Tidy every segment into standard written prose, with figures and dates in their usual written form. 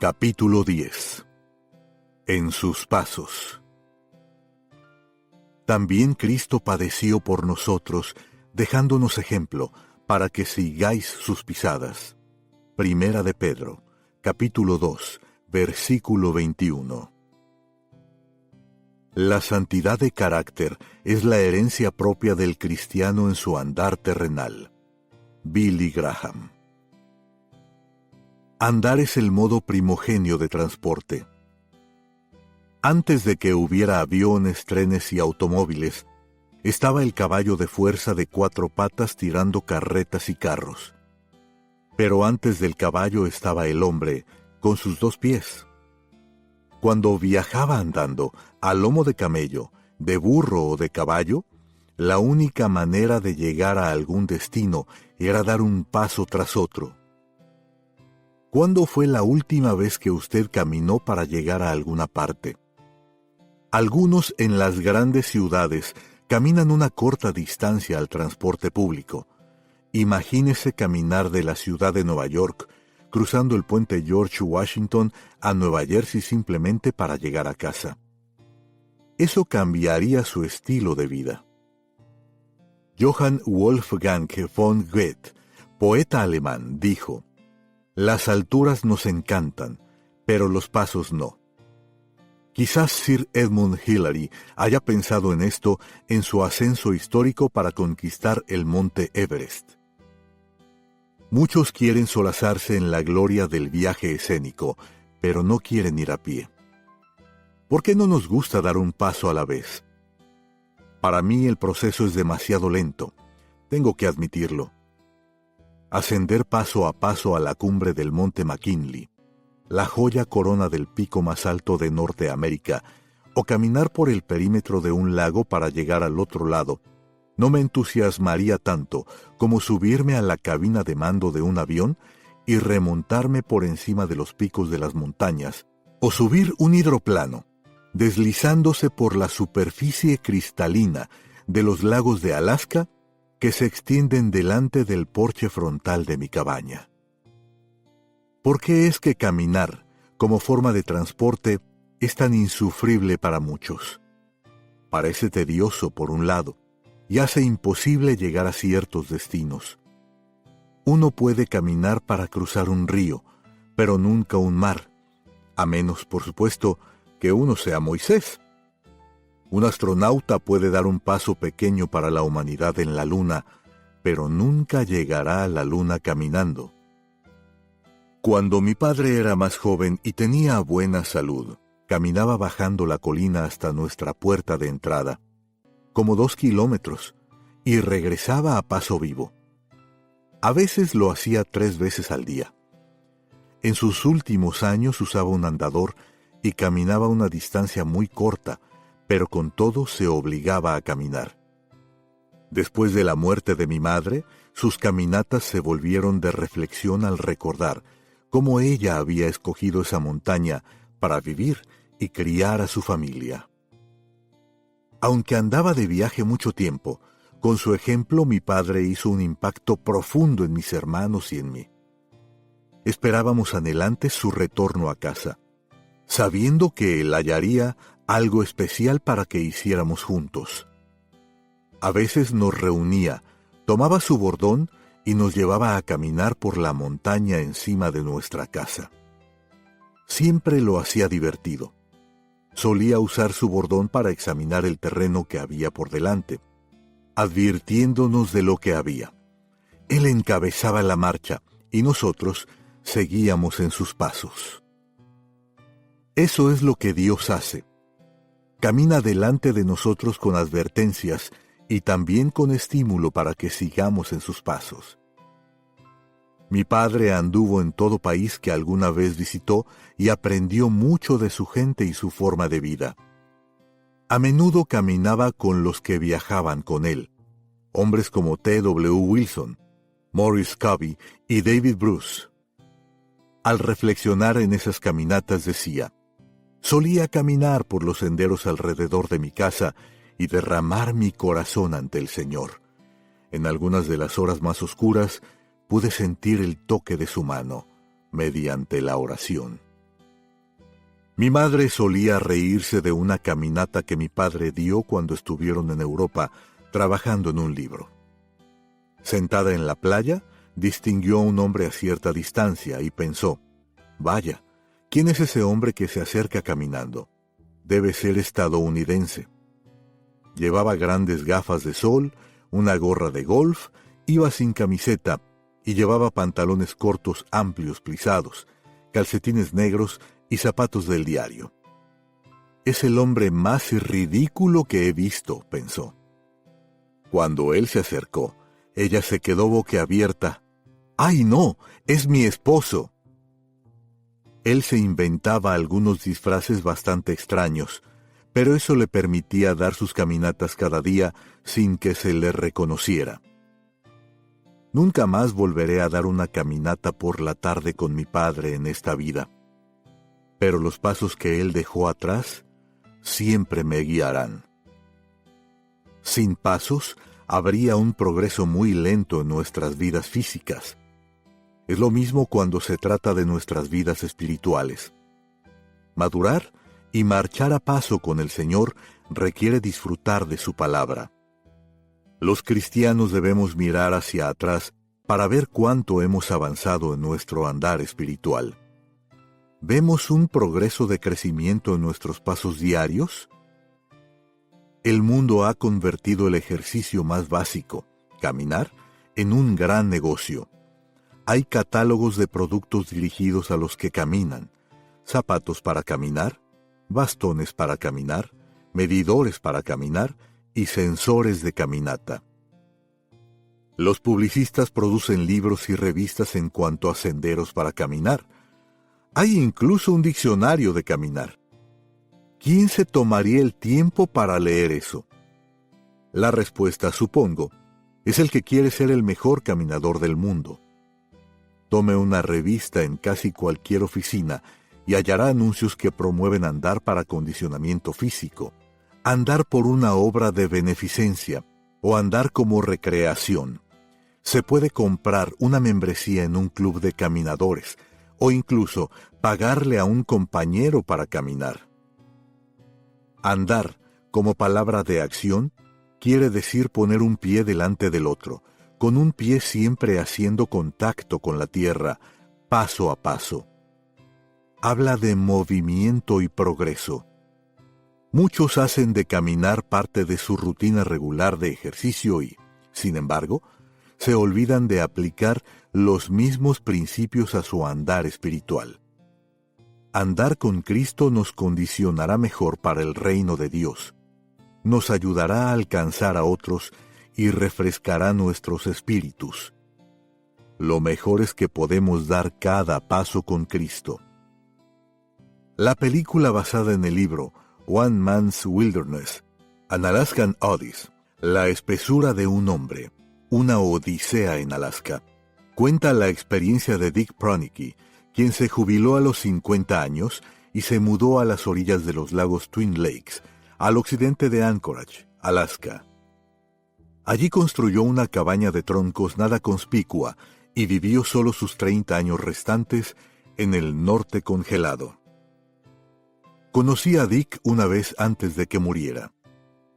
Capítulo 10. En sus pasos. También Cristo padeció por nosotros, dejándonos ejemplo, para que sigáis sus pisadas. Primera de Pedro, capítulo 2, versículo 21. La santidad de carácter es la herencia propia del cristiano en su andar terrenal. Billy Graham. Andar es el modo primogenio de transporte. Antes de que hubiera aviones, trenes y automóviles, estaba el caballo de fuerza de 4 patas tirando carretas y carros. Pero antes del caballo estaba el hombre, con sus 2 pies. Cuando viajaba andando, a lomo de camello, de burro o de caballo, la única manera de llegar a algún destino era dar un paso tras otro. ¿Cuándo fue la última vez que usted caminó para llegar a alguna parte? Algunos en las grandes ciudades caminan una corta distancia al transporte público. Imagínese caminar de la ciudad de Nueva York, cruzando el puente George Washington a Nueva Jersey simplemente para llegar a casa. Eso cambiaría su estilo de vida. Johann Wolfgang von Goethe, poeta alemán, dijo: «Las alturas nos encantan, pero los pasos no». Quizás Sir Edmund Hillary haya pensado en esto en su ascenso histórico para conquistar el monte Everest. Muchos quieren solazarse en la gloria del viaje escénico, pero no quieren ir a pie. ¿Por qué no nos gusta dar un paso a la vez? Para mí el proceso es demasiado lento, tengo que admitirlo. Ascender paso a paso a la cumbre del monte McKinley, la joya corona del pico más alto de Norteamérica, o caminar por el perímetro de un lago para llegar al otro lado, no me entusiasmaría tanto como subirme a la cabina de mando de un avión y remontarme por encima de los picos de las montañas, o subir un hidroplano, deslizándose por la superficie cristalina de los lagos de Alaska que se extienden delante del porche frontal de mi cabaña. ¿Por qué es que caminar, como forma de transporte, es tan insufrible para muchos? Parece tedioso por un lado, y hace imposible llegar a ciertos destinos. Uno puede caminar para cruzar un río, pero nunca un mar, a menos, por supuesto, que uno sea Moisés. Un astronauta puede dar un paso pequeño para la humanidad en la Luna, pero nunca llegará a la Luna caminando. Cuando mi padre era más joven y tenía buena salud, caminaba bajando la colina hasta nuestra puerta de entrada, como 2 kilómetros, y regresaba a paso vivo. A veces lo hacía 3 veces al día. En sus últimos años usaba un andador y caminaba una distancia muy corta, pero con todo se obligaba a caminar. Después de la muerte de mi madre, sus caminatas se volvieron de reflexión al recordar cómo ella había escogido esa montaña para vivir y criar a su familia. Aunque andaba de viaje mucho tiempo, con su ejemplo mi padre hizo un impacto profundo en mis hermanos y en mí. Esperábamos anhelantes su retorno a casa, sabiendo que él hallaría algo especial para que hiciéramos juntos. A veces nos reunía, tomaba su bordón y nos llevaba a caminar por la montaña encima de nuestra casa. Siempre lo hacía divertido. Solía usar su bordón para examinar el terreno que había por delante, advirtiéndonos de lo que había. Él encabezaba la marcha y nosotros seguíamos en sus pasos. Eso es lo que Dios hace. Camina delante de nosotros con advertencias y también con estímulo para que sigamos en sus pasos. Mi padre anduvo en todo país que alguna vez visitó y aprendió mucho de su gente y su forma de vida. A menudo caminaba con los que viajaban con él, hombres como T.W. Wilson, Morris Covey y David Bruce. Al reflexionar en esas caminatas decía: solía caminar por los senderos alrededor de mi casa y derramar mi corazón ante el Señor. En algunas de las horas más oscuras pude sentir el toque de su mano mediante la oración. Mi madre solía reírse de una caminata que mi padre dio cuando estuvieron en Europa trabajando en un libro. Sentada en la playa, distinguió a un hombre a cierta distancia y pensó, «Vaya, ¿quién es ese hombre que se acerca caminando? Debe ser estadounidense». Llevaba grandes gafas de sol, una gorra de golf, iba sin camiseta y llevaba pantalones cortos amplios plisados, calcetines negros y zapatos del diario. «Es el hombre más ridículo que he visto», pensó. Cuando él se acercó, ella se quedó boquiabierta. «¡Ay, no! ¡Es mi esposo!». Él se inventaba algunos disfraces bastante extraños, pero eso le permitía dar sus caminatas cada día sin que se le reconociera. Nunca más volveré a dar una caminata por la tarde con mi padre en esta vida, pero los pasos que él dejó atrás siempre me guiarán. Sin pasos, habría un progreso muy lento en nuestras vidas físicas. Es lo mismo cuando se trata de nuestras vidas espirituales. Madurar y marchar a paso con el Señor requiere disfrutar de su palabra. Los cristianos debemos mirar hacia atrás para ver cuánto hemos avanzado en nuestro andar espiritual. ¿Vemos un progreso de crecimiento en nuestros pasos diarios? El mundo ha convertido el ejercicio más básico, caminar, en un gran negocio. Hay catálogos de productos dirigidos a los que caminan, zapatos para caminar, bastones para caminar, medidores para caminar y sensores de caminata. Los publicistas producen libros y revistas en cuanto a senderos para caminar. Hay incluso un diccionario de caminar. ¿Quién se tomaría el tiempo para leer eso? La respuesta, supongo, es el que quiere ser el mejor caminador del mundo. Tome una revista en casi cualquier oficina y hallará anuncios que promueven andar para acondicionamiento físico, andar por una obra de beneficencia o andar como recreación. Se puede comprar una membresía en un club de caminadores o incluso pagarle a un compañero para caminar. Andar, como palabra de acción, quiere decir poner un pie delante del otro, con un pie siempre haciendo contacto con la tierra, paso a paso. Habla de movimiento y progreso. Muchos hacen de caminar parte de su rutina regular de ejercicio y, sin embargo, se olvidan de aplicar los mismos principios a su andar espiritual. Andar con Cristo nos condicionará mejor para el reino de Dios, nos ayudará a alcanzar a otros y refrescará nuestros espíritus. Lo mejor es que podemos dar cada paso con Cristo. La película basada en el libro One Man's Wilderness, An Alaskan Odyssey, La espesura de un hombre, una odisea en Alaska, cuenta la experiencia de Dick Pronicki, quien se jubiló a los 50 años y se mudó a las orillas de los lagos Twin Lakes, al occidente de Anchorage, Alaska. Allí construyó una cabaña de troncos nada conspicua y vivió solo sus 30 años restantes en el norte congelado. Conocí a Dick una vez antes de que muriera.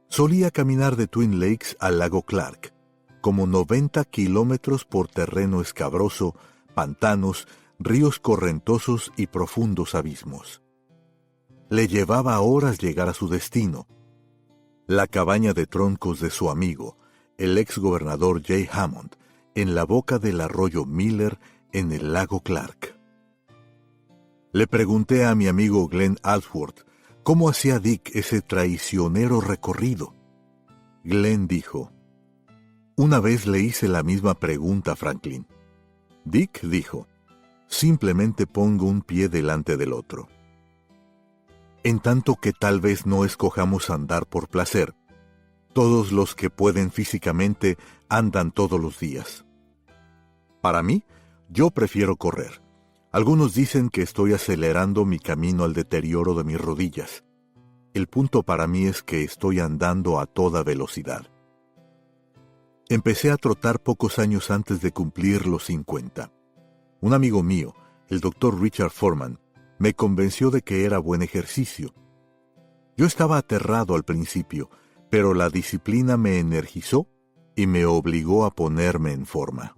Solía caminar de Twin Lakes al lago Clark, como 90 kilómetros por terreno escabroso, pantanos, ríos correntosos y profundos abismos. Le llevaba horas llegar a su destino, la cabaña de troncos de su amigo, el ex gobernador Jay Hammond, en la boca del arroyo Miller en el lago Clark. Le pregunté a mi amigo Glenn Alsworth cómo hacía Dick ese traicionero recorrido. Glenn dijo: «Una vez le hice la misma pregunta a Franklin. Dick dijo: simplemente pongo un pie delante del otro». En tanto que tal vez no escojamos andar por placer, todos los que pueden físicamente andan todos los días. Para mí, yo prefiero correr. Algunos dicen que estoy acelerando mi camino al deterioro de mis rodillas. El punto para mí es que estoy andando a toda velocidad. Empecé a trotar pocos años antes de cumplir los 50. Un amigo mío, el Dr. Richard Foreman, me convenció de que era buen ejercicio. Yo estaba aterrado al principio, pero la disciplina me energizó y me obligó a ponerme en forma.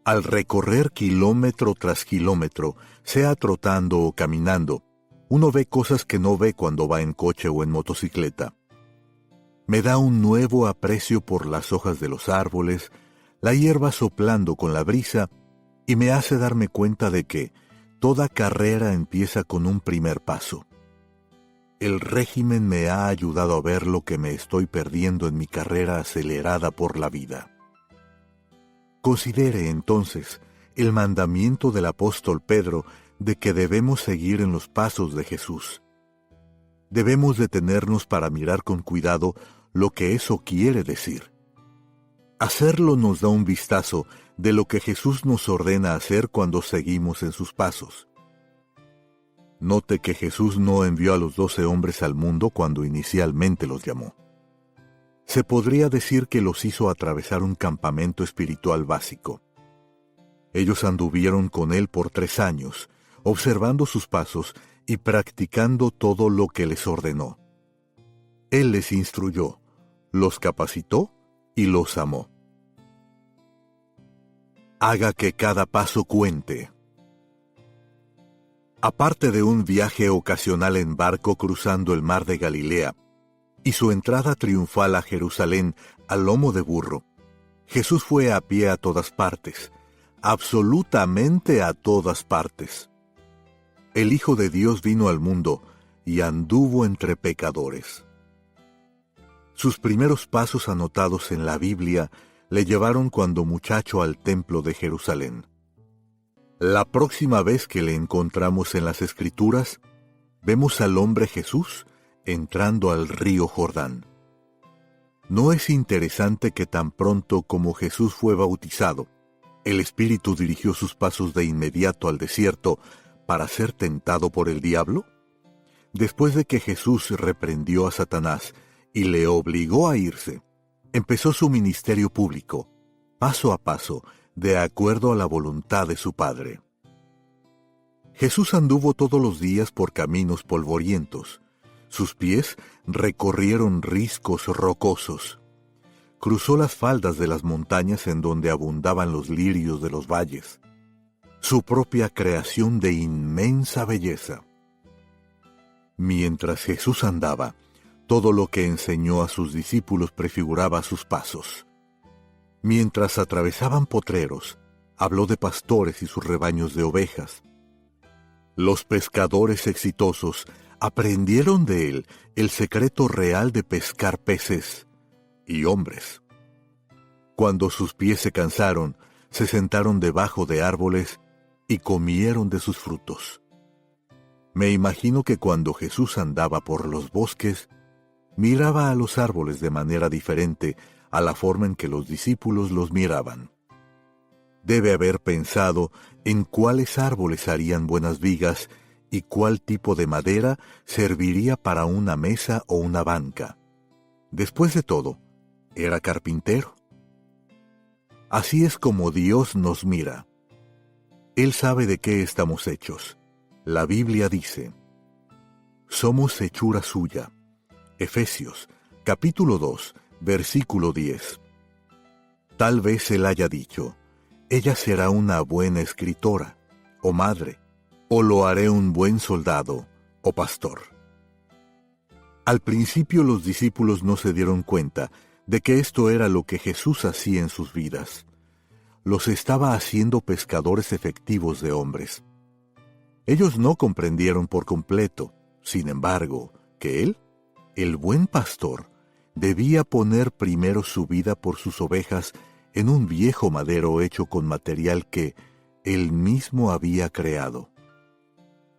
Al recorrer kilómetro tras kilómetro, sea trotando o caminando, uno ve cosas que no ve cuando va en coche o en motocicleta. Me da un nuevo aprecio por las hojas de los árboles, la hierba soplando con la brisa, y me hace darme cuenta de que toda carrera empieza con un primer paso. El régimen me ha ayudado a ver lo que me estoy perdiendo en mi carrera acelerada por la vida. Considere entonces el mandamiento del apóstol Pedro de que debemos seguir en los pasos de Jesús. Debemos detenernos para mirar con cuidado lo que eso quiere decir. Hacerlo nos da un vistazo de lo que Jesús nos ordena hacer cuando seguimos en sus pasos. Note que Jesús no envió a los 12 hombres al mundo cuando inicialmente los llamó. Se podría decir que los hizo atravesar un campamento espiritual básico. Ellos anduvieron con él por 3 años, observando sus pasos y practicando todo lo que les ordenó. Él les instruyó, los capacitó y los amó. Haga que cada paso cuente. Aparte de un viaje ocasional en barco cruzando el mar de Galilea y su entrada triunfal a Jerusalén al lomo de burro, Jesús fue a pie a todas partes, absolutamente a todas partes. El Hijo de Dios vino al mundo y anduvo entre pecadores. Sus primeros pasos anotados en la Biblia le llevaron cuando muchacho al templo de Jerusalén. La próxima vez que le encontramos en las Escrituras, vemos al hombre Jesús entrando al río Jordán. ¿No es interesante que tan pronto como Jesús fue bautizado, el Espíritu dirigió sus pasos de inmediato al desierto para ser tentado por el diablo? Después de que Jesús reprendió a Satanás y le obligó a irse, empezó su ministerio público, paso a paso, de acuerdo a la voluntad de su Padre. Jesús anduvo todos los días por caminos polvorientos. Sus pies recorrieron riscos rocosos. Cruzó las faldas de las montañas en donde abundaban los lirios de los valles, su propia creación de inmensa belleza. Mientras Jesús andaba, todo lo que enseñó a sus discípulos prefiguraba sus pasos. Mientras atravesaban potreros, habló de pastores y sus rebaños de ovejas. Los pescadores exitosos aprendieron de él el secreto real de pescar peces y hombres. Cuando sus pies se cansaron, se sentaron debajo de árboles y comieron de sus frutos. Me imagino que cuando Jesús andaba por los bosques, miraba a los árboles de manera diferente a la forma en que los discípulos los miraban. Debe haber pensado en cuáles árboles harían buenas vigas y cuál tipo de madera serviría para una mesa o una banca. Después de todo, era carpintero. Así es como Dios nos mira. Él sabe de qué estamos hechos. La Biblia dice, somos hechura suya. Efesios, capítulo 2, versículo 10. Tal vez él haya dicho, ella será una buena escritora, o madre, o lo haré un buen soldado, o pastor. Al principio los discípulos no se dieron cuenta de que esto era lo que Jesús hacía en sus vidas. Los estaba haciendo pescadores efectivos de hombres. Ellos no comprendieron por completo, sin embargo, que él, el buen pastor, debía poner primero su vida por sus ovejas en un viejo madero hecho con material que él mismo había creado.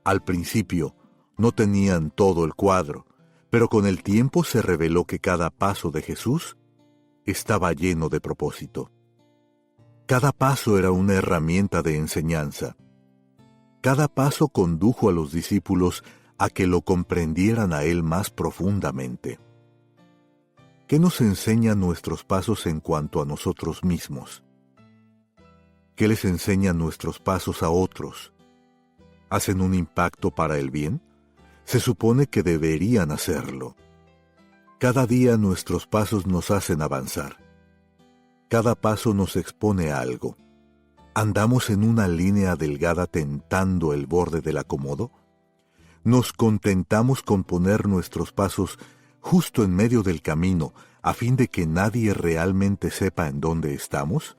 Al principio no tenían todo el cuadro, pero con el tiempo se reveló que cada paso de Jesús estaba lleno de propósito. Cada paso era una herramienta de enseñanza. Cada paso condujo a los discípulos a que lo comprendieran a él más profundamente. ¿Qué nos enseñan nuestros pasos en cuanto a nosotros mismos? ¿Qué les enseñan nuestros pasos a otros? ¿Hacen un impacto para el bien? Se supone que deberían hacerlo. Cada día nuestros pasos nos hacen avanzar. Cada paso nos expone a algo. ¿Andamos en una línea delgada tentando el borde del acomodo? ¿Nos contentamos con poner nuestros pasos justo en medio del camino a fin de que nadie realmente sepa en dónde estamos?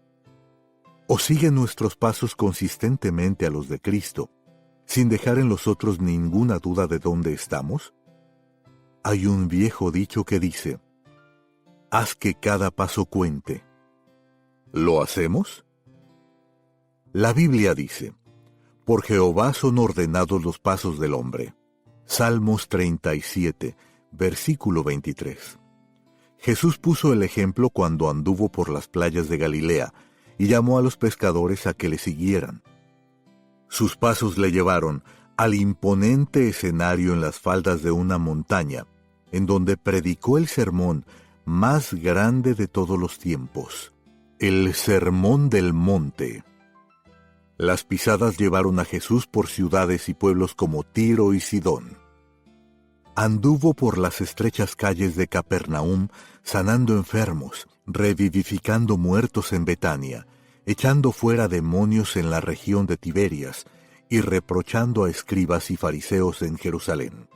¿O siguen nuestros pasos consistentemente a los de Cristo, sin dejar en los otros ninguna duda de dónde estamos? Hay un viejo dicho que dice: haz que cada paso cuente. ¿Lo hacemos? La Biblia dice: por Jehová son ordenados los pasos del hombre. Salmos 37, versículo 23. Jesús puso el ejemplo cuando anduvo por las playas de Galilea y llamó a los pescadores a que le siguieran. Sus pasos le llevaron al imponente escenario en las faldas de una montaña, en donde predicó el sermón más grande de todos los tiempos, el Sermón del Monte. Las pisadas llevaron a Jesús por ciudades y pueblos como Tiro y Sidón. Anduvo por las estrechas calles de Capernaum, sanando enfermos, revivificando muertos en Betania, echando fuera demonios en la región de Tiberias y reprochando a escribas y fariseos en Jerusalén.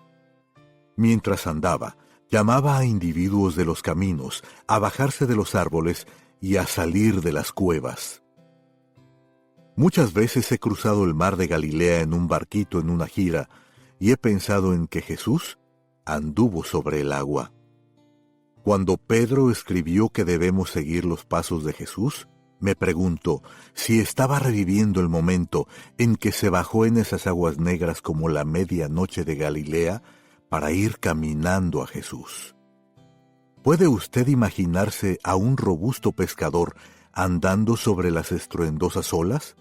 Mientras andaba, llamaba a individuos de los caminos a bajarse de los árboles y a salir de las cuevas. Muchas veces he cruzado el mar de Galilea en un barquito en una gira y he pensado en que Jesús anduvo sobre el agua. Cuando Pedro escribió que debemos seguir los pasos de Jesús, me pregunto si estaba reviviendo el momento en que se bajó en esas aguas negras como la medianoche de Galilea para ir caminando a Jesús. ¿Puede usted imaginarse a un robusto pescador andando sobre las estruendosas olas?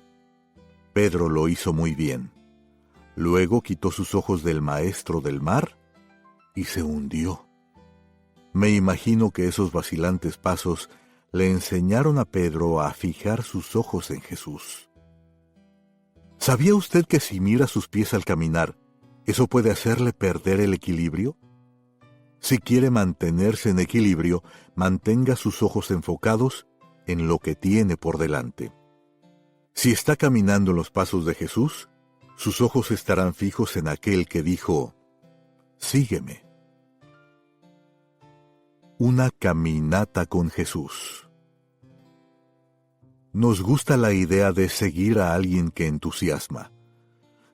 Pedro lo hizo muy bien. Luego quitó sus ojos del maestro del mar y se hundió. Me imagino que esos vacilantes pasos le enseñaron a Pedro a fijar sus ojos en Jesús. ¿Sabía usted que si mira sus pies al caminar, eso puede hacerle perder el equilibrio? Si quiere mantenerse en equilibrio, mantenga sus ojos enfocados en lo que tiene por delante. Si está caminando en los pasos de Jesús, sus ojos estarán fijos en aquel que dijo: sígueme. Una caminata con Jesús. Nos gusta la idea de seguir a alguien que entusiasma.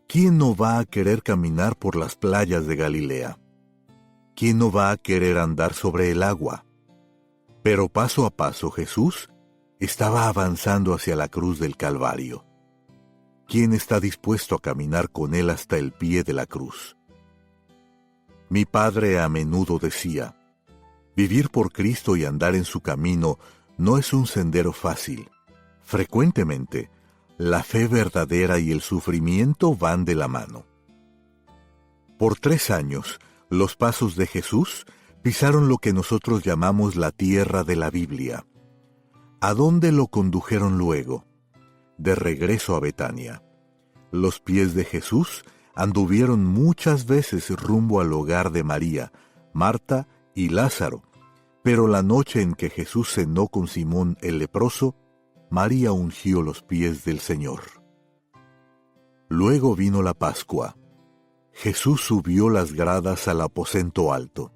¿Quién no va a querer caminar por las playas de Galilea? ¿Quién no va a querer andar sobre el agua? Pero paso a paso Jesús estaba avanzando hacia la cruz del Calvario. ¿Quién está dispuesto a caminar con él hasta el pie de la cruz? Mi padre a menudo decía: vivir por Cristo y andar en su camino no es un sendero fácil. Frecuentemente, la fe verdadera y el sufrimiento van de la mano. Por 3 años, los pasos de Jesús pisaron lo que nosotros llamamos la tierra de la Biblia. ¿A dónde lo condujeron luego? De regreso a Betania. Los pies de Jesús anduvieron muchas veces rumbo al hogar de María, Marta y Lázaro, pero la noche en que Jesús cenó con Simón el leproso, María ungió los pies del Señor. Luego vino la Pascua. Jesús subió las gradas al aposento alto.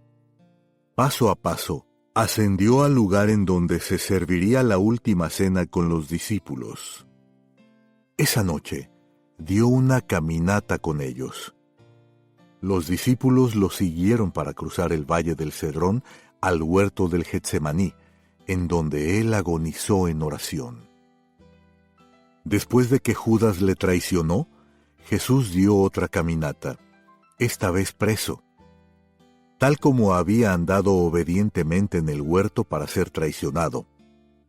Paso a paso, ascendió al lugar en donde se serviría la última cena con los discípulos. Esa noche, dio una caminata con ellos. Los discípulos lo siguieron para cruzar el valle del Cedrón al huerto del Getsemaní, en donde él agonizó en oración. Después de que Judas le traicionó, Jesús dio otra caminata, esta vez preso. Tal como había andado obedientemente en el huerto para ser traicionado,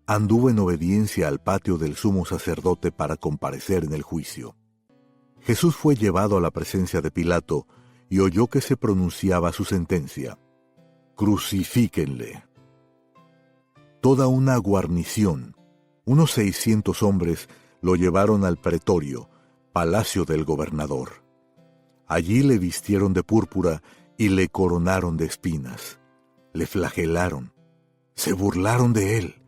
anduvo en obediencia al patio del sumo sacerdote para comparecer en el juicio. Jesús fue llevado a la presencia de Pilato y oyó que se pronunciaba su sentencia: «Crucifíquenle». Toda una guarnición, unos 600 hombres, lo llevaron al pretorio, palacio del gobernador. Allí le vistieron de púrpura y le coronaron de espinas. Le flagelaron, se burlaron de él,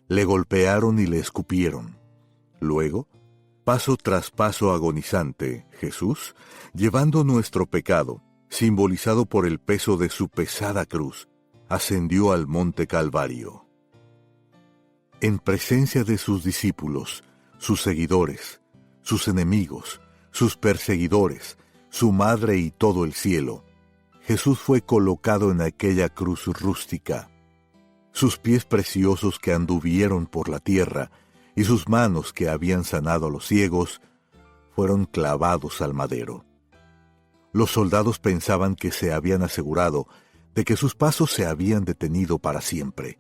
le golpearon y le escupieron. Luego, paso tras paso agonizante, Jesús, llevando nuestro pecado, simbolizado por el peso de su pesada cruz, ascendió al monte Calvario. En presencia de sus discípulos, sus seguidores, sus enemigos, sus perseguidores, su madre y todo el cielo, Jesús fue colocado en aquella cruz rústica. Sus pies preciosos que anduvieron por la tierra y sus manos que habían sanado a los ciegos fueron clavados al madero. Los soldados pensaban que se habían asegurado de que sus pasos se habían detenido para siempre,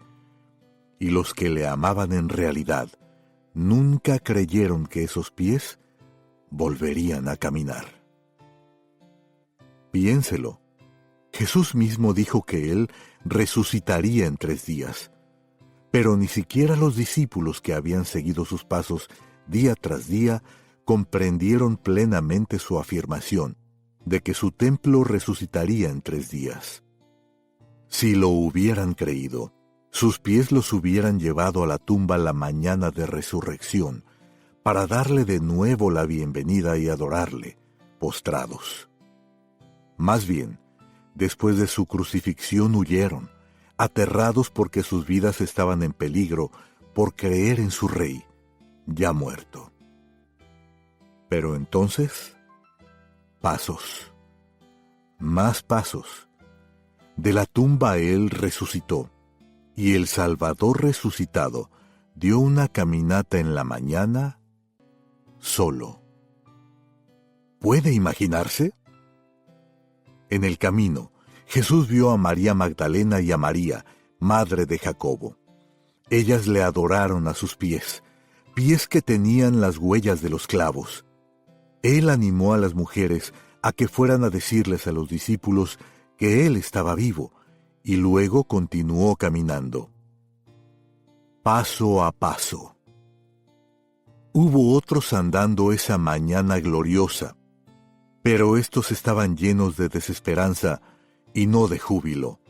y los que le amaban en realidad nunca creyeron que esos pies volverían a caminar. Piénselo. Jesús mismo dijo que Él resucitaría en 3 días, pero ni siquiera los discípulos que habían seguido sus pasos día tras día comprendieron plenamente su afirmación de que su templo resucitaría en 3 días. Si lo hubieran creído, sus pies los hubieran llevado a la tumba la mañana de resurrección, para darle de nuevo la bienvenida y adorarle, postrados. Más bien, después de su crucifixión huyeron, aterrados porque sus vidas estaban en peligro por creer en su Rey, ya muerto. Pero entonces, pasos, más pasos. De la tumba Él resucitó, y el Salvador resucitado dio una caminata en la mañana solo. ¿Puede imaginarse? En el camino, Jesús vio a María Magdalena y a María, madre de Jacobo. Ellas le adoraron a sus pies, pies que tenían las huellas de los clavos. Él animó a las mujeres a que fueran a decirles a los discípulos que Él estaba vivo, y luego continuó caminando. Paso a paso. Hubo otros andando esa mañana gloriosa, pero estos estaban llenos de desesperanza y no de júbilo.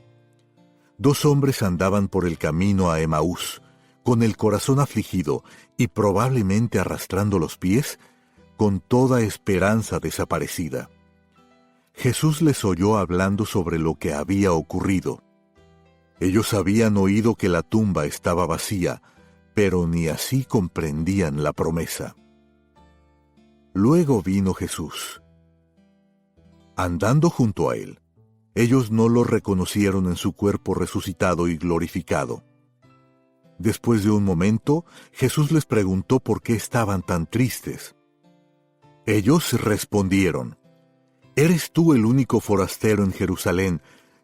2 hombres andaban por el camino a Emaús, con el corazón afligido y probablemente arrastrando los pies, con toda esperanza desaparecida. Jesús les oyó hablando sobre lo que había ocurrido. Ellos habían oído que la tumba estaba vacía, pero ni así comprendían la promesa. Luego vino Jesús. Andando junto a él, ellos no lo reconocieron en su cuerpo resucitado y glorificado. Después de un momento, Jesús les preguntó por qué estaban tan tristes. Ellos respondieron: ¿Eres tú el único forastero en Jerusalén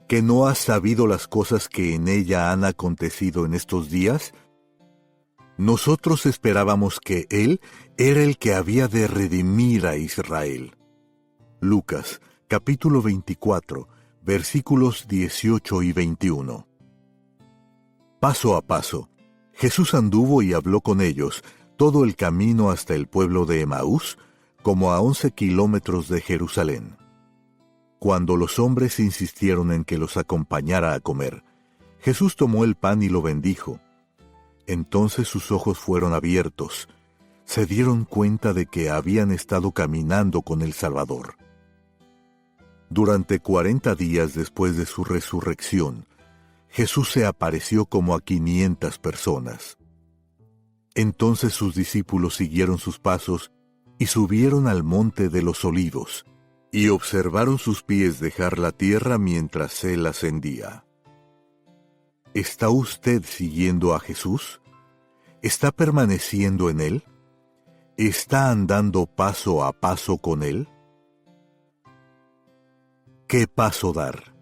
que no has sabido las cosas que en ella han acontecido en estos días? Nosotros esperábamos que Él era el que había de redimir a Israel. Lucas, capítulo 24, versículos 18 y 21. Paso a paso, Jesús anduvo y habló con ellos todo el camino hasta el pueblo de Emaús, como a 11 kilómetros de Jerusalén. Cuando los hombres insistieron en que los acompañara a comer, Jesús tomó el pan y lo bendijo. Entonces sus ojos fueron abiertos, se dieron cuenta de que habían estado caminando con el Salvador. Durante 40 días después de su resurrección, Jesús se apareció como a 500 personas. Entonces sus discípulos siguieron sus pasos y subieron al monte de los Olivos, y observaron sus pies dejar la tierra mientras Él ascendía. ¿Está usted siguiendo a Jesús? ¿Está permaneciendo en Él? ¿Está andando paso a paso con Él? ¿Qué paso dar?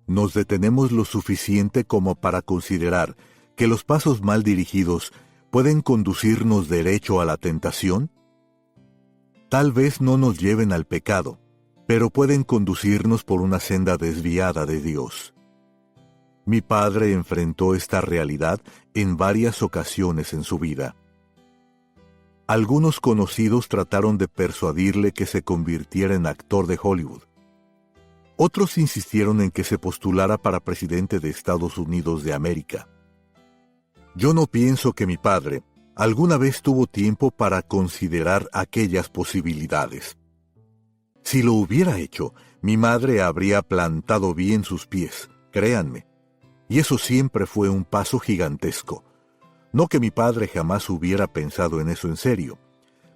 Nos detenemos lo suficiente como para considerar que los pasos mal dirigidos pueden conducirnos derecho a la tentación. Tal vez no nos lleven al pecado, pero pueden conducirnos por una senda desviada de Dios. Mi padre enfrentó esta realidad en varias ocasiones en su vida. Algunos conocidos trataron de persuadirle que se convirtiera en actor de Hollywood. Otros insistieron en que se postulara para presidente de Estados Unidos de América. Yo no pienso que mi padre alguna vez tuvo tiempo para considerar aquellas posibilidades. Si lo hubiera hecho, mi madre habría plantado bien sus pies, créanme. Y eso siempre fue un paso gigantesco. No que mi padre jamás hubiera pensado en eso en serio,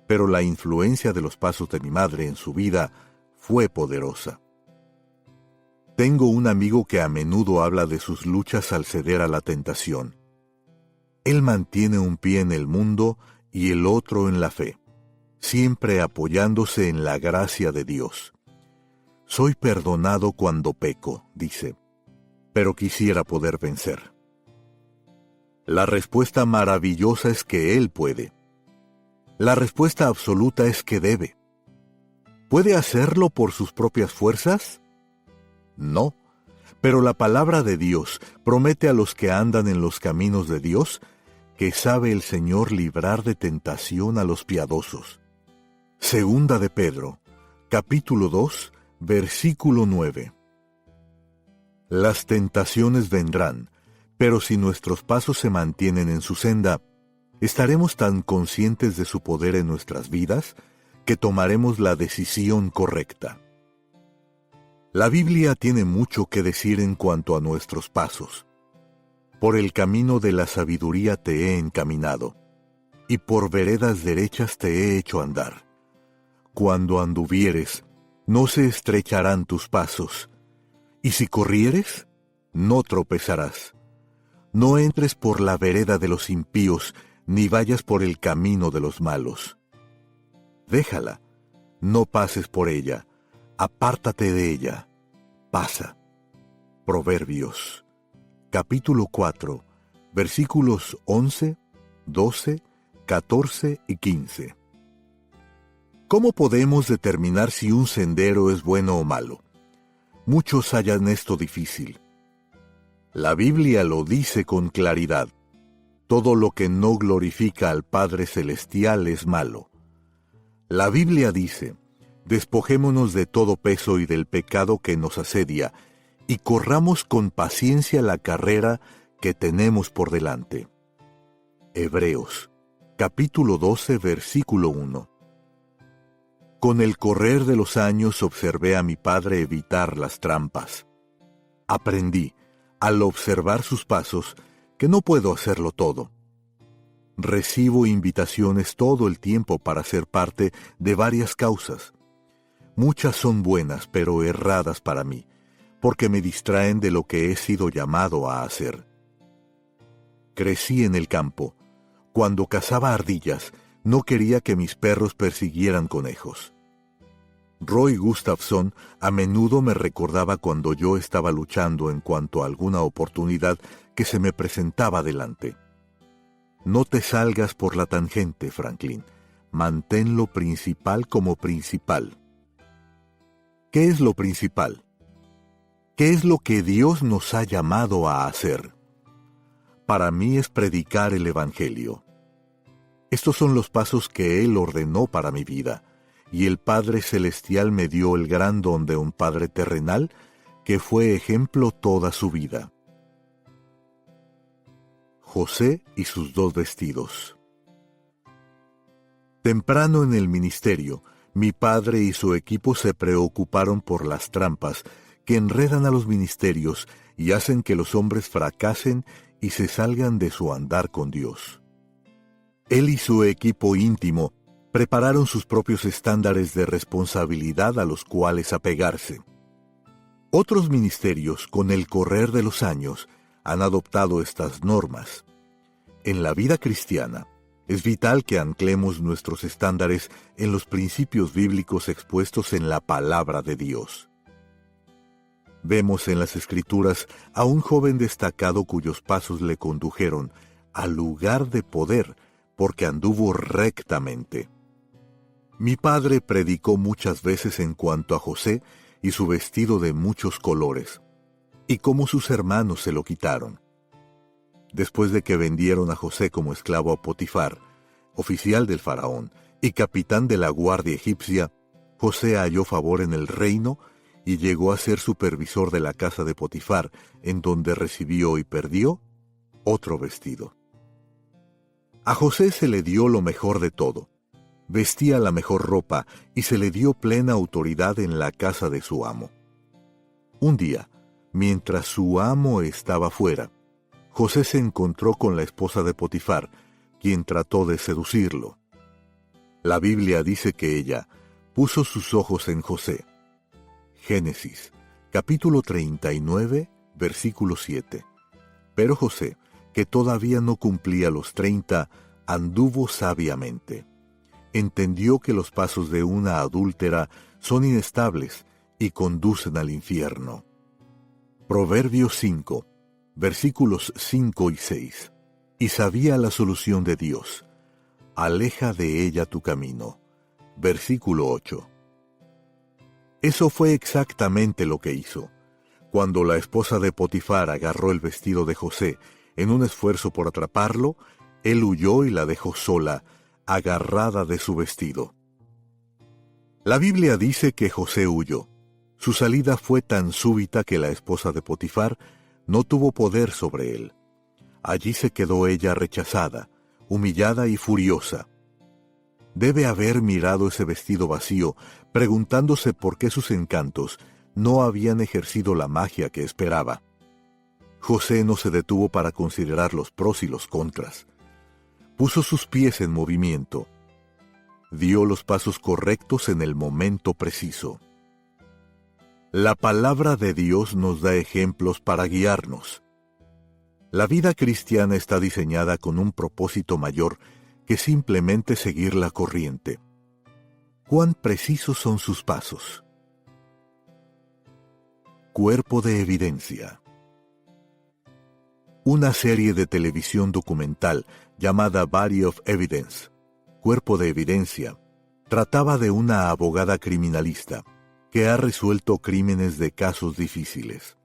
pero la influencia de los pasos de mi madre en su vida fue poderosa. Tengo un amigo que a menudo habla de sus luchas al ceder a la tentación. Él mantiene un pie en el mundo y el otro en la fe, siempre apoyándose en la gracia de Dios. Soy perdonado cuando peco, dice, pero quisiera poder vencer. La respuesta maravillosa es que Él puede. La respuesta absoluta es que debe. ¿Puede hacerlo por sus propias fuerzas? No, pero la palabra de Dios promete a los que andan en los caminos de Dios que sabe el Señor librar de tentación a los piadosos. Segunda de Pedro, capítulo 2, versículo 9. Las tentaciones vendrán, pero si nuestros pasos se mantienen en su senda, estaremos tan conscientes de su poder en nuestras vidas que tomaremos la decisión correcta. La Biblia tiene mucho que decir en cuanto a nuestros pasos. Por el camino de la sabiduría te he encaminado, y por veredas derechas te he hecho andar. Cuando anduvieres, no se estrecharán tus pasos, y si corrieres, no tropezarás. No entres por la vereda de los impíos, ni vayas por el camino de los malos. Déjala, no pases por ella, apártate de ella, pasa. Proverbios, capítulo 4, versículos 11, 12, 14 y 15. ¿Cómo podemos determinar si un sendero es bueno o malo? Muchos hallan esto difícil. La Biblia lo dice con claridad. Todo lo que no glorifica al Padre Celestial es malo. La Biblia dice, despojémonos de todo peso y del pecado que nos asedia, y corramos con paciencia la carrera que tenemos por delante. Hebreos, capítulo 12, versículo 1. Con el correr de los años observé a mi padre evitar las trampas. Aprendí, al observar sus pasos, que no puedo hacerlo todo. Recibo invitaciones todo el tiempo para ser parte de varias causas. Muchas son buenas, pero erradas para mí, porque me distraen de lo que he sido llamado a hacer. Crecí en el campo. Cuando cazaba ardillas, no quería que mis perros persiguieran conejos. Roy Gustafson a menudo me recordaba cuando yo estaba luchando en cuanto a alguna oportunidad que se me presentaba delante. No te salgas por la tangente, Franklin. Mantén lo principal como principal. ¿Qué es lo principal? ¿Qué es lo que Dios nos ha llamado a hacer? Para mí es predicar el Evangelio. Estos son los pasos que Él ordenó para mi vida, y el Padre Celestial me dio el gran don de un Padre terrenal que fue ejemplo toda su vida. José y sus 2 vestidos. Temprano en el ministerio, mi padre y su equipo se preocuparon por las trampas que enredan a los ministerios y hacen que los hombres fracasen y se salgan de su andar con Dios. Él y su equipo íntimo prepararon sus propios estándares de responsabilidad a los cuales apegarse. Otros ministerios, con el correr de los años, han adoptado estas normas. En la vida cristiana, es vital que anclemos nuestros estándares en los principios bíblicos expuestos en la palabra de Dios. Vemos en las Escrituras a un joven destacado cuyos pasos le condujeron al lugar de poder porque anduvo rectamente. Mi padre predicó muchas veces en cuanto a José y su vestido de muchos colores, y cómo sus hermanos se lo quitaron. Después de que vendieron a José como esclavo a Potifar, oficial del faraón y capitán de la guardia egipcia, José halló favor en el reino y llegó a ser supervisor de la casa de Potifar, en donde recibió y perdió otro vestido. A José se le dio lo mejor de todo. Vestía la mejor ropa y se le dio plena autoridad en la casa de su amo. Un día, mientras su amo estaba fuera, José se encontró con la esposa de Potifar, quien trató de seducirlo. La Biblia dice que ella puso sus ojos en José. Génesis, capítulo 39, versículo 7. Pero José, que todavía no cumplía los 30, anduvo sabiamente. Entendió que los pasos de una adúltera son inestables y conducen al infierno. Proverbios 5, versículos 5 y 6. Y sabía la solución de Dios. Aleja de ella tu camino. Versículo 8. Eso fue exactamente lo que hizo. Cuando la esposa de Potifar agarró el vestido de José en un esfuerzo por atraparlo, él huyó y la dejó sola, agarrada de su vestido. La Biblia dice que José huyó. Su salida fue tan súbita que la esposa de Potifar no tuvo poder sobre él. Allí se quedó ella rechazada, humillada y furiosa. Debe haber mirado ese vestido vacío, preguntándose por qué sus encantos no habían ejercido la magia que esperaba. José no se detuvo para considerar los pros y los contras. Puso sus pies en movimiento. Dio los pasos correctos en el momento preciso. La palabra de Dios nos da ejemplos para guiarnos. La vida cristiana está diseñada con un propósito mayor que simplemente seguir la corriente. ¿Cuán precisos son sus pasos? Cuerpo de evidencia. Una serie de televisión documental llamada Body of Evidence, Cuerpo de Evidencia, trataba de una abogada criminalista que ha resuelto crímenes de casos difíciles.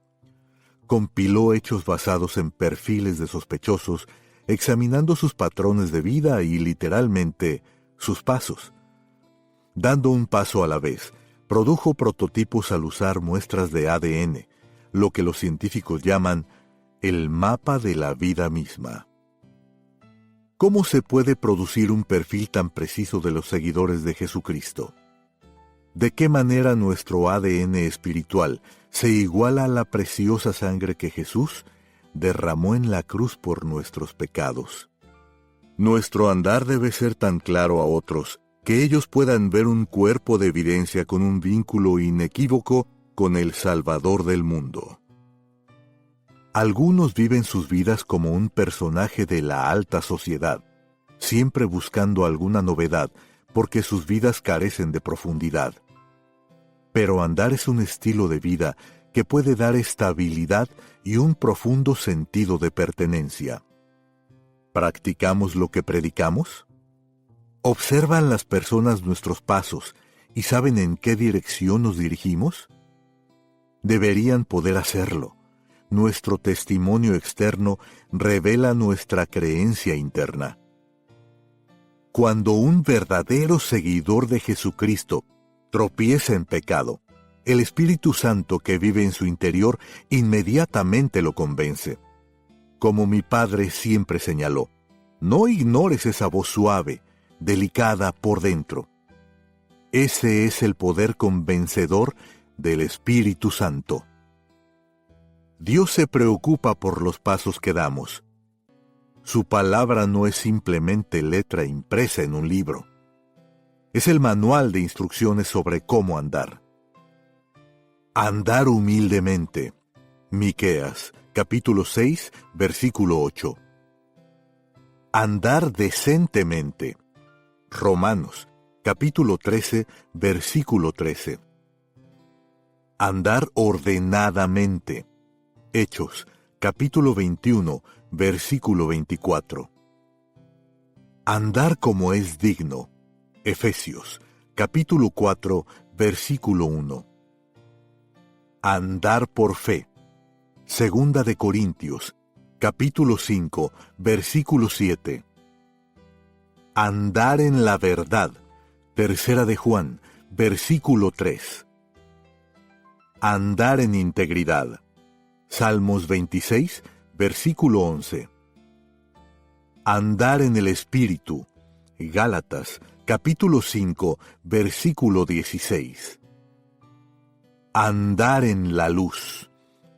Compiló hechos basados en perfiles de sospechosos, examinando sus patrones de vida y, literalmente, sus pasos. Dando un paso a la vez, produjo prototipos al usar muestras de ADN, lo que los científicos llaman el mapa de la vida misma. ¿Cómo se puede producir un perfil tan preciso de los seguidores de Jesucristo? ¿De qué manera nuestro ADN espiritual se iguala a la preciosa sangre que Jesús derramó en la cruz por nuestros pecados? Nuestro andar debe ser tan claro a otros que ellos puedan ver un cuerpo de evidencia con un vínculo inequívoco con el Salvador del mundo. Algunos viven sus vidas como un personaje de la alta sociedad, siempre buscando alguna novedad porque sus vidas carecen de profundidad. Pero andar es un estilo de vida que puede dar estabilidad y un profundo sentido de pertenencia. ¿Practicamos lo que predicamos? ¿Observan las personas nuestros pasos y saben en qué dirección nos dirigimos? Deberían poder hacerlo. Nuestro testimonio externo revela nuestra creencia interna. Cuando un verdadero seguidor de Jesucristo tropieza en pecado, el Espíritu Santo que vive en su interior inmediatamente lo convence. Como mi padre siempre señaló, no ignores esa voz suave, delicada por dentro. Ese es el poder convencedor del Espíritu Santo. Dios se preocupa por los pasos que damos. Su palabra no es simplemente letra impresa en un libro. Es el manual de instrucciones sobre cómo andar. Andar humildemente. Miqueas, capítulo 6, versículo 8. Andar decentemente. Romanos, capítulo 13, versículo 13. Andar ordenadamente. Hechos, capítulo 21, versículo 24. Andar como es digno. Efesios, capítulo 4, versículo 1. Andar por fe. Segunda de Corintios, capítulo 5, versículo 7. Andar en la verdad. Tercera de Juan, versículo 3. Andar en integridad. Salmos 26, versículo 11. Andar en el Espíritu. Gálatas, capítulo 5, versículo 16. Andar en la luz.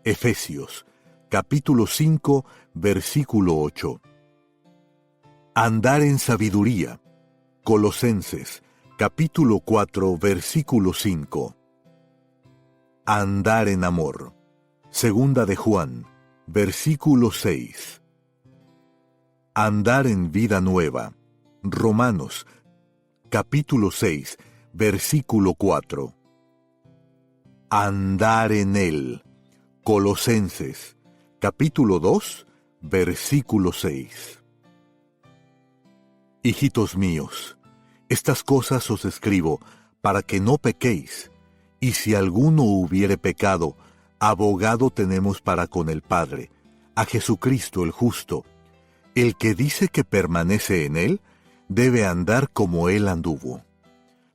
Efesios, capítulo 5, versículo 8. Andar en sabiduría. Colosenses, capítulo 4, versículo 5. Andar en amor. Segunda de Juan, versículo 6. Andar en vida nueva. Romanos, capítulo 6, versículo 4. Andar en él. Colosenses, capítulo 2, versículo 6. Hijitos míos, estas cosas os escribo para que no pequéis, y si alguno hubiere pecado, abogado tenemos para con el Padre, a Jesucristo el justo. El que dice que permanece en él, debe andar como él anduvo.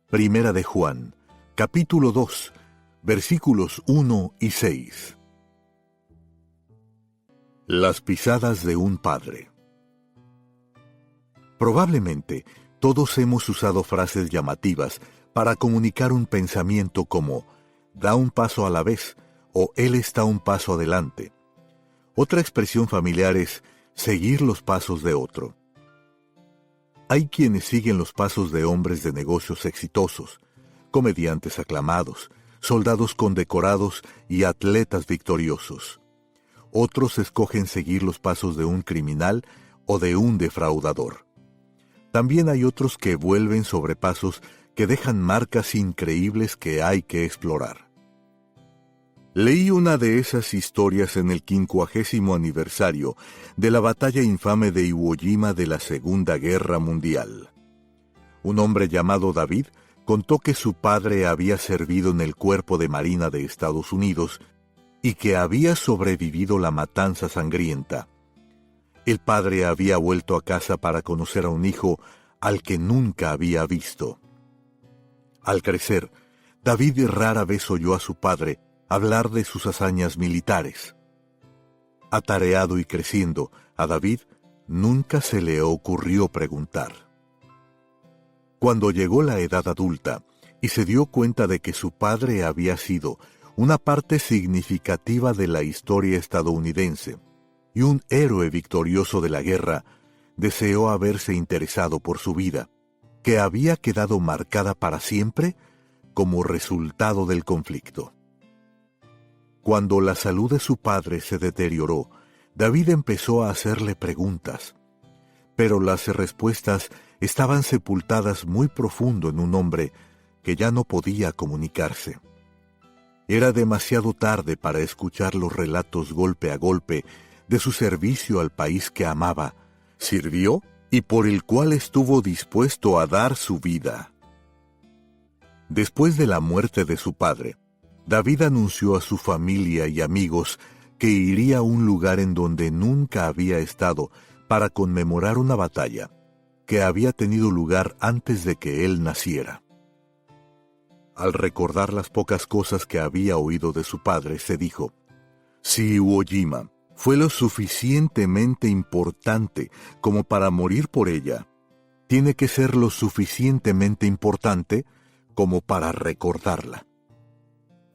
Primera de Juan, capítulo 2, versículos 1 y 6. Las pisadas de un padre. Probablemente, todos hemos usado frases llamativas para comunicar un pensamiento como «da un paso a la vez» o «él está un paso adelante». Otra expresión familiar es «seguir los pasos de otro». Hay quienes siguen los pasos de hombres de negocios exitosos, comediantes aclamados, soldados condecorados y atletas victoriosos. Otros escogen seguir los pasos de un criminal o de un defraudador. También hay otros que vuelven sobre pasos que dejan marcas increíbles que hay que explorar. Leí una de esas historias en el 50º aniversario de la batalla infame de Iwo Jima de la Segunda Guerra Mundial. Un hombre llamado David contó que su padre había servido en el Cuerpo de Marina de Estados Unidos y que había sobrevivido la matanza sangrienta. El padre había vuelto a casa para conocer a un hijo al que nunca había visto. Al crecer, David rara vez oyó a su padre hablar de sus hazañas militares. Atareado y creciendo, a David nunca se le ocurrió preguntar. Cuando llegó la edad adulta y se dio cuenta de que su padre había sido una parte significativa de la historia estadounidense y un héroe victorioso de la guerra, deseó haberse interesado por su vida, que había quedado marcada para siempre como resultado del conflicto. Cuando la salud de su padre se deterioró, David empezó a hacerle preguntas, pero las respuestas estaban sepultadas muy profundo en un hombre que ya no podía comunicarse. Era demasiado tarde para escuchar los relatos golpe a golpe de su servicio al país que amaba, sirvió y por el cual estuvo dispuesto a dar su vida. Después de la muerte de su padre, David anunció a su familia y amigos que iría a un lugar en donde nunca había estado para conmemorar una batalla que había tenido lugar antes de que él naciera. Al recordar las pocas cosas que había oído de su padre, se dijo: si Iwo Jima fue lo suficientemente importante como para morir por ella, tiene que ser lo suficientemente importante como para recordarla.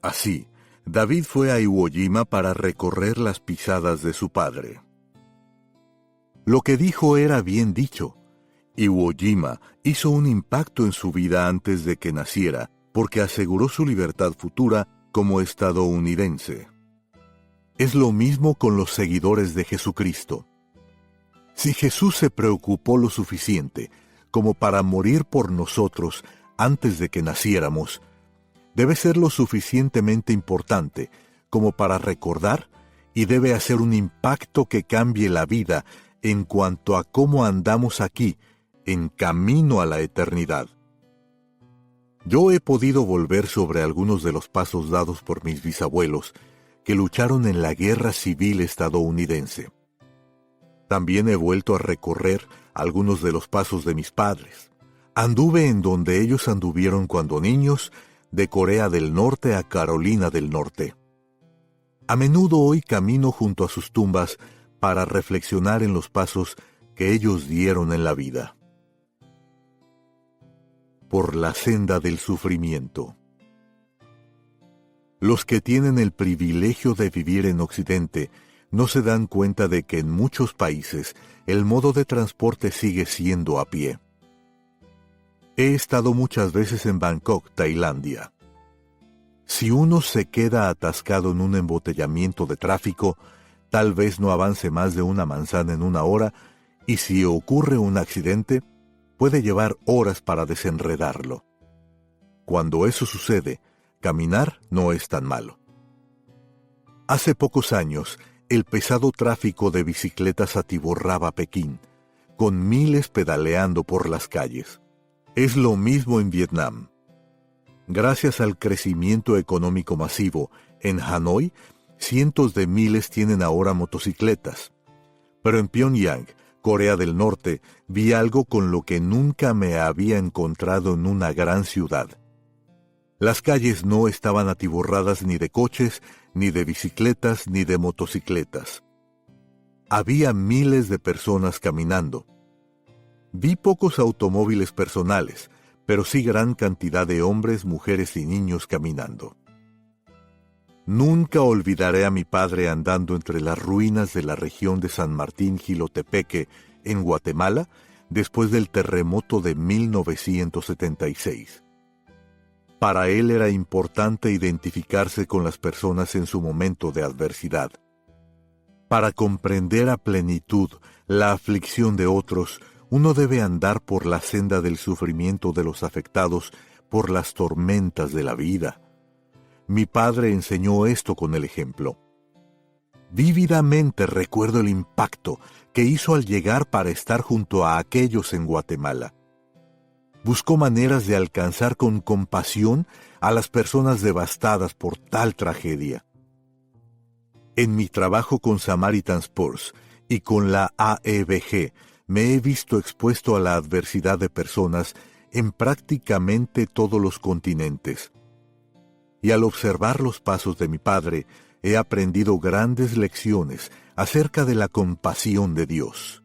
Así, David fue a Iwo Jima para recorrer las pisadas de su padre. Lo que dijo era bien dicho. Iwo Jima hizo un impacto en su vida antes de que naciera, porque aseguró su libertad futura como estadounidense. Es lo mismo con los seguidores de Jesucristo. Si Jesús se preocupó lo suficiente como para morir por nosotros antes de que naciéramos, debe ser lo suficientemente importante como para recordar y debe hacer un impacto que cambie la vida en cuanto a cómo andamos aquí, en camino a la eternidad. Yo he podido volver sobre algunos de los pasos dados por mis bisabuelos que lucharon en la Guerra Civil estadounidense. También he vuelto a recorrer algunos de los pasos de mis padres. Anduve en donde ellos anduvieron cuando niños, de Corea del Norte a Carolina del Norte. A menudo hoy camino junto a sus tumbas para reflexionar en los pasos que ellos dieron en la vida. Por la senda del sufrimiento. Los que tienen el privilegio de vivir en Occidente no se dan cuenta de que en muchos países el modo de transporte sigue siendo a pie. He estado muchas veces en Bangkok, Tailandia. Si uno se queda atascado en un embotellamiento de tráfico, tal vez no avance más de una manzana en una hora, y si ocurre un accidente, puede llevar horas para desenredarlo. Cuando eso sucede, caminar no es tan malo. Hace pocos años, el pesado tráfico de bicicletas atiborraba Pekín, con miles pedaleando por las calles. Es lo mismo en Vietnam. Gracias al crecimiento económico masivo, en Hanoi, cientos de miles tienen ahora motocicletas. Pero en Pyongyang, Corea del Norte, vi algo con lo que nunca me había encontrado en una gran ciudad. Las calles no estaban atiborradas ni de coches, ni de bicicletas, ni de motocicletas. Había miles de personas caminando. Vi pocos automóviles personales, pero sí gran cantidad de hombres, mujeres y niños caminando. Nunca olvidaré a mi padre andando entre las ruinas de la región de San Martín Jilotepeque, en Guatemala, después del terremoto de 1976. Para él era importante identificarse con las personas en su momento de adversidad. Para comprender a plenitud la aflicción de otros, uno debe andar por la senda del sufrimiento de los afectados por las tormentas de la vida. Mi padre enseñó esto con el ejemplo. Vívidamente recuerdo el impacto que hizo al llegar para estar junto a aquellos en Guatemala. Buscó maneras de alcanzar con compasión a las personas devastadas por tal tragedia. En mi trabajo con Samaritan's Purse y con la AEBG, me he visto expuesto a la adversidad de personas en prácticamente todos los continentes. Y al observar los pasos de mi padre, he aprendido grandes lecciones acerca de la compasión de Dios.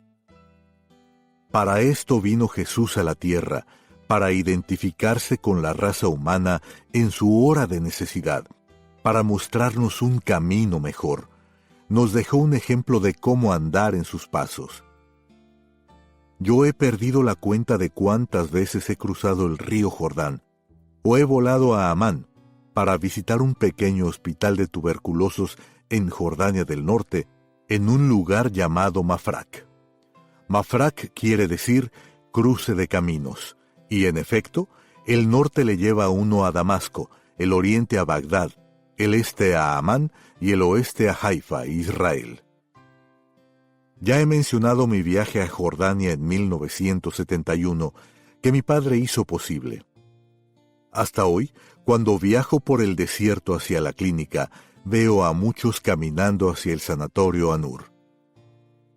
Para esto vino Jesús a la tierra, para identificarse con la raza humana en su hora de necesidad, para mostrarnos un camino mejor. Nos dejó un ejemplo de cómo andar en sus pasos. Yo he perdido la cuenta de cuántas veces he cruzado el río Jordán, o he volado a Amán para visitar un pequeño hospital de tuberculosos en Jordania del Norte, en un lugar llamado Mafraq. Mafraq quiere decir cruce de caminos, y en efecto, el norte le lleva a uno a Damasco, el oriente a Bagdad, el este a Amán y el oeste a Haifa, Israel. Ya he mencionado mi viaje a Jordania en 1971, que mi padre hizo posible. Hasta hoy, cuando viajo por el desierto hacia la clínica, veo a muchos caminando hacia el sanatorio Anur.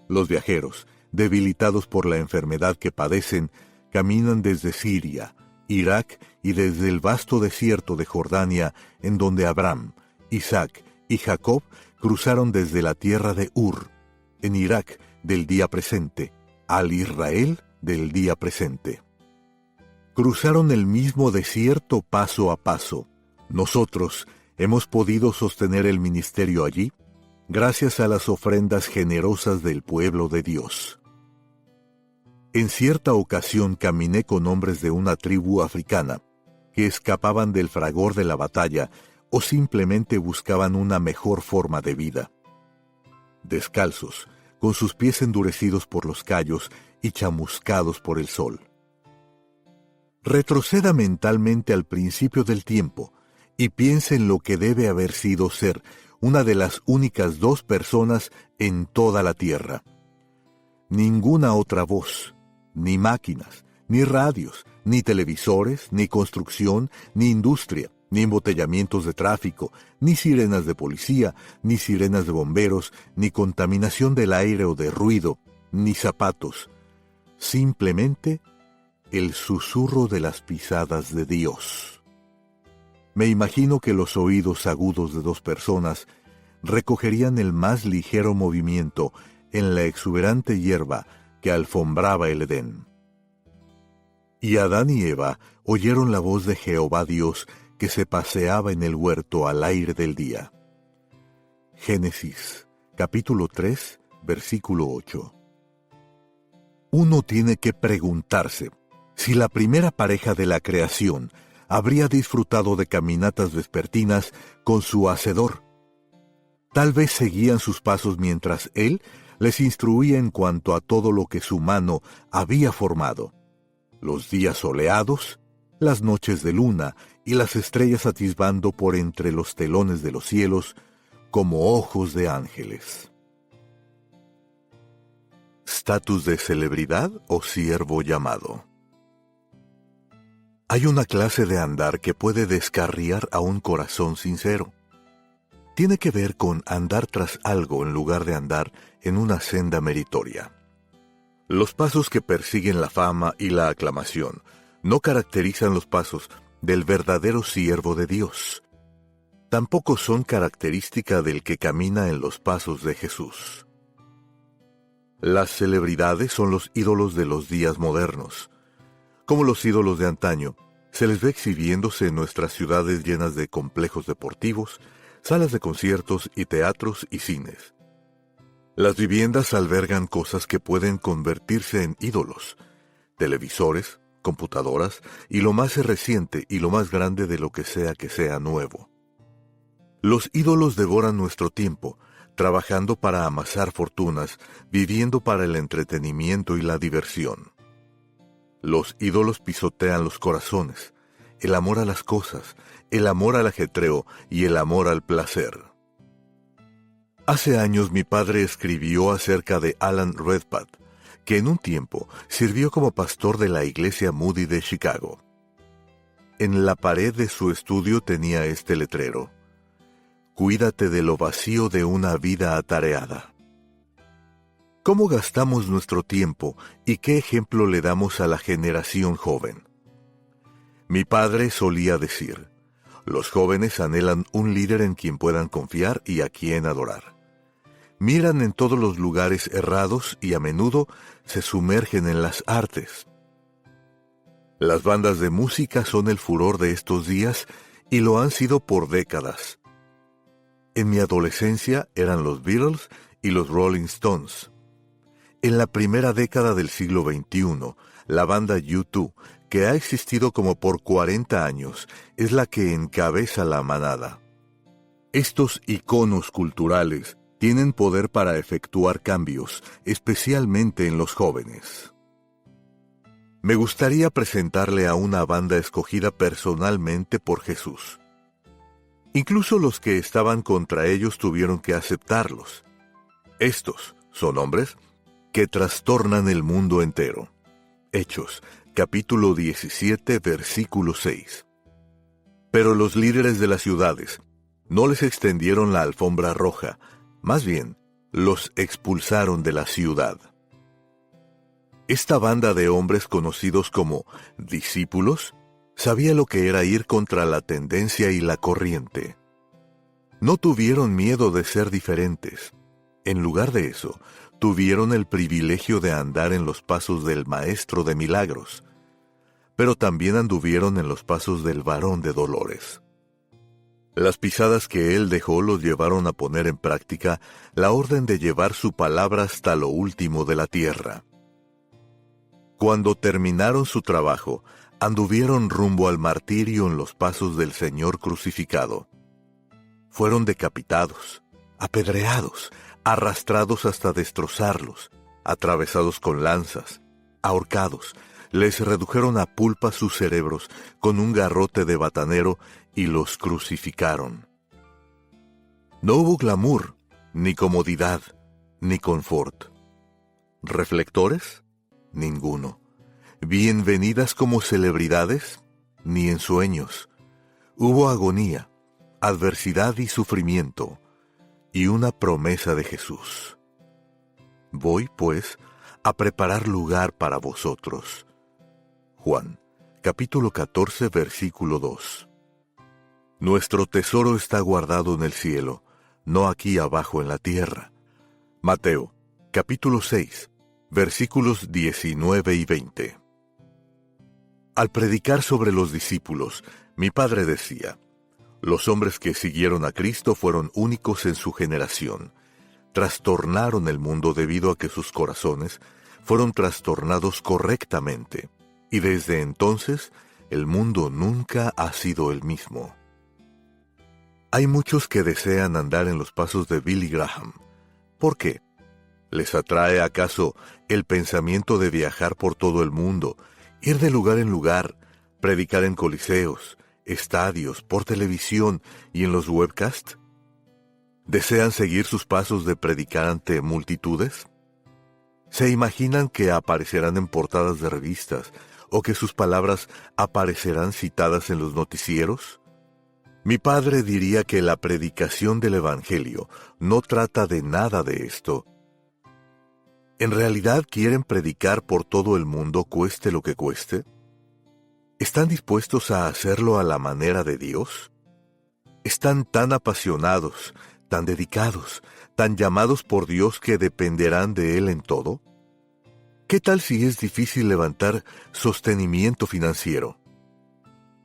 Los viajeros, debilitados por la enfermedad que padecen, caminan desde Siria, Irak y desde el vasto desierto de Jordania, en donde Abraham, Isaac y Jacob cruzaron desde la tierra de Ur, en Irak del día presente, al Israel del día presente. Cruzaron el mismo desierto paso a paso. Nosotros hemos podido sostener el ministerio allí gracias a las ofrendas generosas del pueblo de Dios. En cierta ocasión caminé con hombres de una tribu africana que escapaban del fragor de la batalla o simplemente buscaban una mejor forma de vida. Descalzos, con sus pies endurecidos por los callos y chamuscados por el sol. Retroceda mentalmente al principio del tiempo y piense en lo que debe haber sido ser una de las únicas dos personas en toda la tierra. Ninguna otra voz, ni máquinas, ni radios, ni televisores, ni construcción, ni industria, ni embotellamientos de tráfico, ni sirenas de policía, ni sirenas de bomberos, ni contaminación del aire o de ruido, ni zapatos. simplemente el susurro de las pisadas de Dios. Me imagino que los oídos agudos de dos personas recogerían el más ligero movimiento en la exuberante hierba que alfombraba el Edén. Y Adán y Eva oyeron la voz de Jehová Dios que se paseaba en el huerto al aire del día. Génesis, capítulo 3, versículo 8. Uno tiene que preguntarse si la primera pareja de la creación habría disfrutado de caminatas vespertinas con su hacedor. Tal vez seguían sus pasos mientras él les instruía en cuanto a todo lo que su mano había formado. Los días soleados, las noches de luna y las estrellas atisbando por entre los telones de los cielos como ojos de ángeles. ¿Estatus de celebridad o siervo llamado? Hay una clase de andar que puede descarriar a un corazón sincero. Tiene que ver con andar tras algo en lugar de andar en una senda meritoria. Los pasos que persiguen la fama y la aclamación no caracterizan los pasos del verdadero siervo de Dios. Tampoco son característica del que camina en los pasos de Jesús. Las celebridades son los ídolos de los días modernos. Como los ídolos de antaño, se les ve exhibiéndose en nuestras ciudades llenas de complejos deportivos, salas de conciertos y teatros y cines. Las viviendas albergan cosas que pueden convertirse en ídolos: televisores, computadoras y lo más reciente y lo más grande de lo que sea nuevo. Los ídolos devoran nuestro tiempo, trabajando para amasar fortunas, viviendo para el entretenimiento y la diversión. Los ídolos pisotean los corazones, el amor a las cosas, el amor al ajetreo y el amor al placer. Hace años mi padre escribió acerca de Alan Redpath, que en un tiempo sirvió como pastor de la iglesia Moody de Chicago. En la pared de su estudio tenía este letrero: «Cuídate de lo vacío de una vida atareada». ¿Cómo gastamos nuestro tiempo y qué ejemplo le damos a la generación joven? Mi padre solía decir: los jóvenes anhelan un líder en quien puedan confiar y a quien adorar. Miran en todos los lugares errados y a menudo se sumergen en las artes. Las bandas de música son el furor de estos días y lo han sido por décadas. En mi adolescencia eran los Beatles y los Rolling Stones. En la primera década del siglo XXI, la banda U2, que ha existido como por 40 años, es la que encabeza la manada. Estos iconos culturales tienen poder para efectuar cambios, especialmente en los jóvenes. Me gustaría presentarle a una banda escogida personalmente por Jesús. Incluso los que estaban contra ellos tuvieron que aceptarlos. Estos son hombres que trastornan el mundo entero. Hechos, capítulo 17, versículo 6. Pero los líderes de las ciudades no les extendieron la alfombra roja, más bien, los expulsaron de la ciudad. Esta banda de hombres conocidos como discípulos sabía lo que era ir contra la tendencia y la corriente. No tuvieron miedo de ser diferentes. En lugar de eso, tuvieron el privilegio de andar en los pasos del Maestro de Milagros, pero también anduvieron en los pasos del Varón de Dolores. Las pisadas que él dejó los llevaron a poner en práctica la orden de llevar su palabra hasta lo último de la tierra. Cuando terminaron su trabajo, anduvieron rumbo al martirio en los pasos del Señor crucificado. Fueron decapitados, apedreados, arrastrados hasta destrozarlos, atravesados con lanzas, ahorcados. Les redujeron a pulpa sus cerebros con un garrote de batanero y los crucificaron. No hubo glamour, ni comodidad, ni confort. ¿Reflectores? Ninguno. ¿Bienvenidas como celebridades? Ni en sueños. Hubo agonía, adversidad y sufrimiento, y una promesa de Jesús. Voy, pues, a preparar lugar para vosotros. Juan, capítulo 14, versículo 2. Nuestro tesoro está guardado en el cielo, no aquí abajo en la tierra. Mateo, capítulo 6, versículos 19 y 20. Al predicar sobre los discípulos, mi padre decía: los hombres que siguieron a Cristo fueron únicos en su generación. Trastornaron el mundo debido a que sus corazones fueron trastornados correctamente, y desde entonces el mundo nunca ha sido el mismo. Hay muchos que desean andar en los pasos de Billy Graham. ¿Por qué? ¿Les atrae acaso el pensamiento de viajar por todo el mundo, ir de lugar en lugar, predicar en coliseos, estadios, por televisión y en los webcasts? ¿Desean seguir sus pasos de predicar ante multitudes? ¿Se imaginan que aparecerán en portadas de revistas o que sus palabras aparecerán citadas en los noticieros? Mi padre diría que la predicación del Evangelio no trata de nada de esto. ¿En realidad quieren predicar por todo el mundo, cueste lo que cueste? ¿Están dispuestos a hacerlo a la manera de Dios? ¿Están tan apasionados, tan dedicados, tan llamados por Dios que dependerán de Él en todo? ¿Qué tal si es difícil levantar sostenimiento financiero?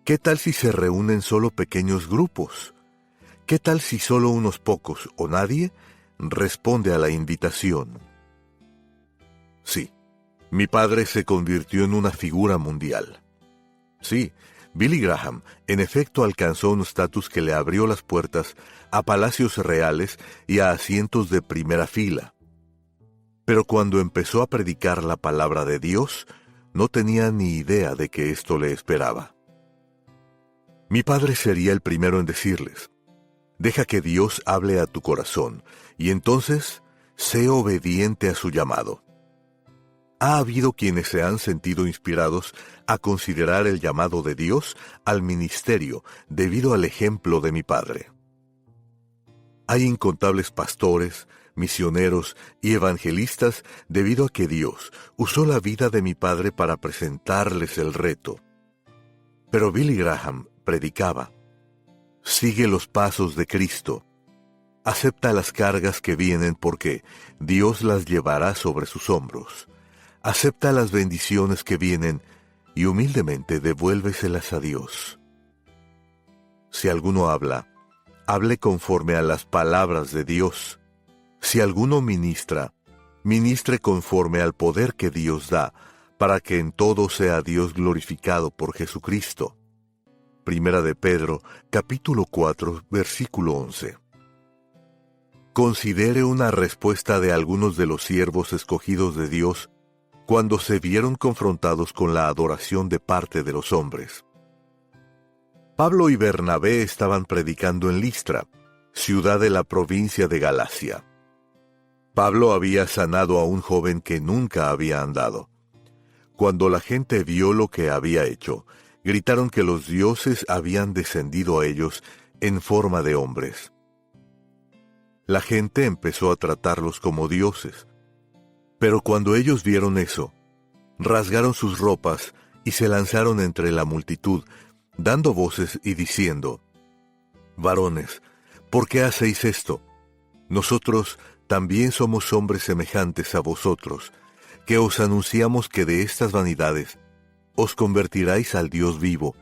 ¿Qué tal si se reúnen solo pequeños grupos? ¿Qué tal si solo unos pocos o nadie responde a la invitación? Sí, mi padre se convirtió en una figura mundial. Sí, Billy Graham en efecto alcanzó un estatus que le abrió las puertas a palacios reales y a asientos de primera fila. Pero cuando empezó a predicar la palabra de Dios, no tenía ni idea de que esto le esperaba. Mi padre sería el primero en decirles: deja que Dios hable a tu corazón, y entonces sé obediente a su llamado. Ha habido quienes se han sentido inspirados a considerar el llamado de Dios al ministerio debido al ejemplo de mi padre. Hay incontables pastores, misioneros y evangelistas debido a que Dios usó la vida de mi padre para presentarles el reto. Pero Billy Graham predicaba: sigue los pasos de Cristo. Acepta las cargas que vienen porque Dios las llevará sobre sus hombros. Acepta las bendiciones que vienen y humildemente devuélveselas a Dios. Si alguno habla, hable conforme a las palabras de Dios. Si alguno ministra, ministre conforme al poder que Dios da, para que en todo sea Dios glorificado por Jesucristo. Primera de Pedro, capítulo 4, versículo 11. Considere una respuesta de algunos de los siervos escogidos de Dios cuando se vieron confrontados con la adoración de parte de los hombres. Pablo y Bernabé estaban predicando en Listra, ciudad de la provincia de Galacia. Pablo había sanado a un joven que nunca había andado. Cuando la gente vio lo que había hecho, gritaron que los dioses habían descendido a ellos en forma de hombres. La gente empezó a tratarlos como dioses. Pero cuando ellos vieron eso, rasgaron sus ropas y se lanzaron entre la multitud, dando voces y diciendo: varones, ¿por qué hacéis esto? Nosotros también somos hombres semejantes a vosotros, que os anunciamos que de estas vanidades os convertiráis al Dios vivo,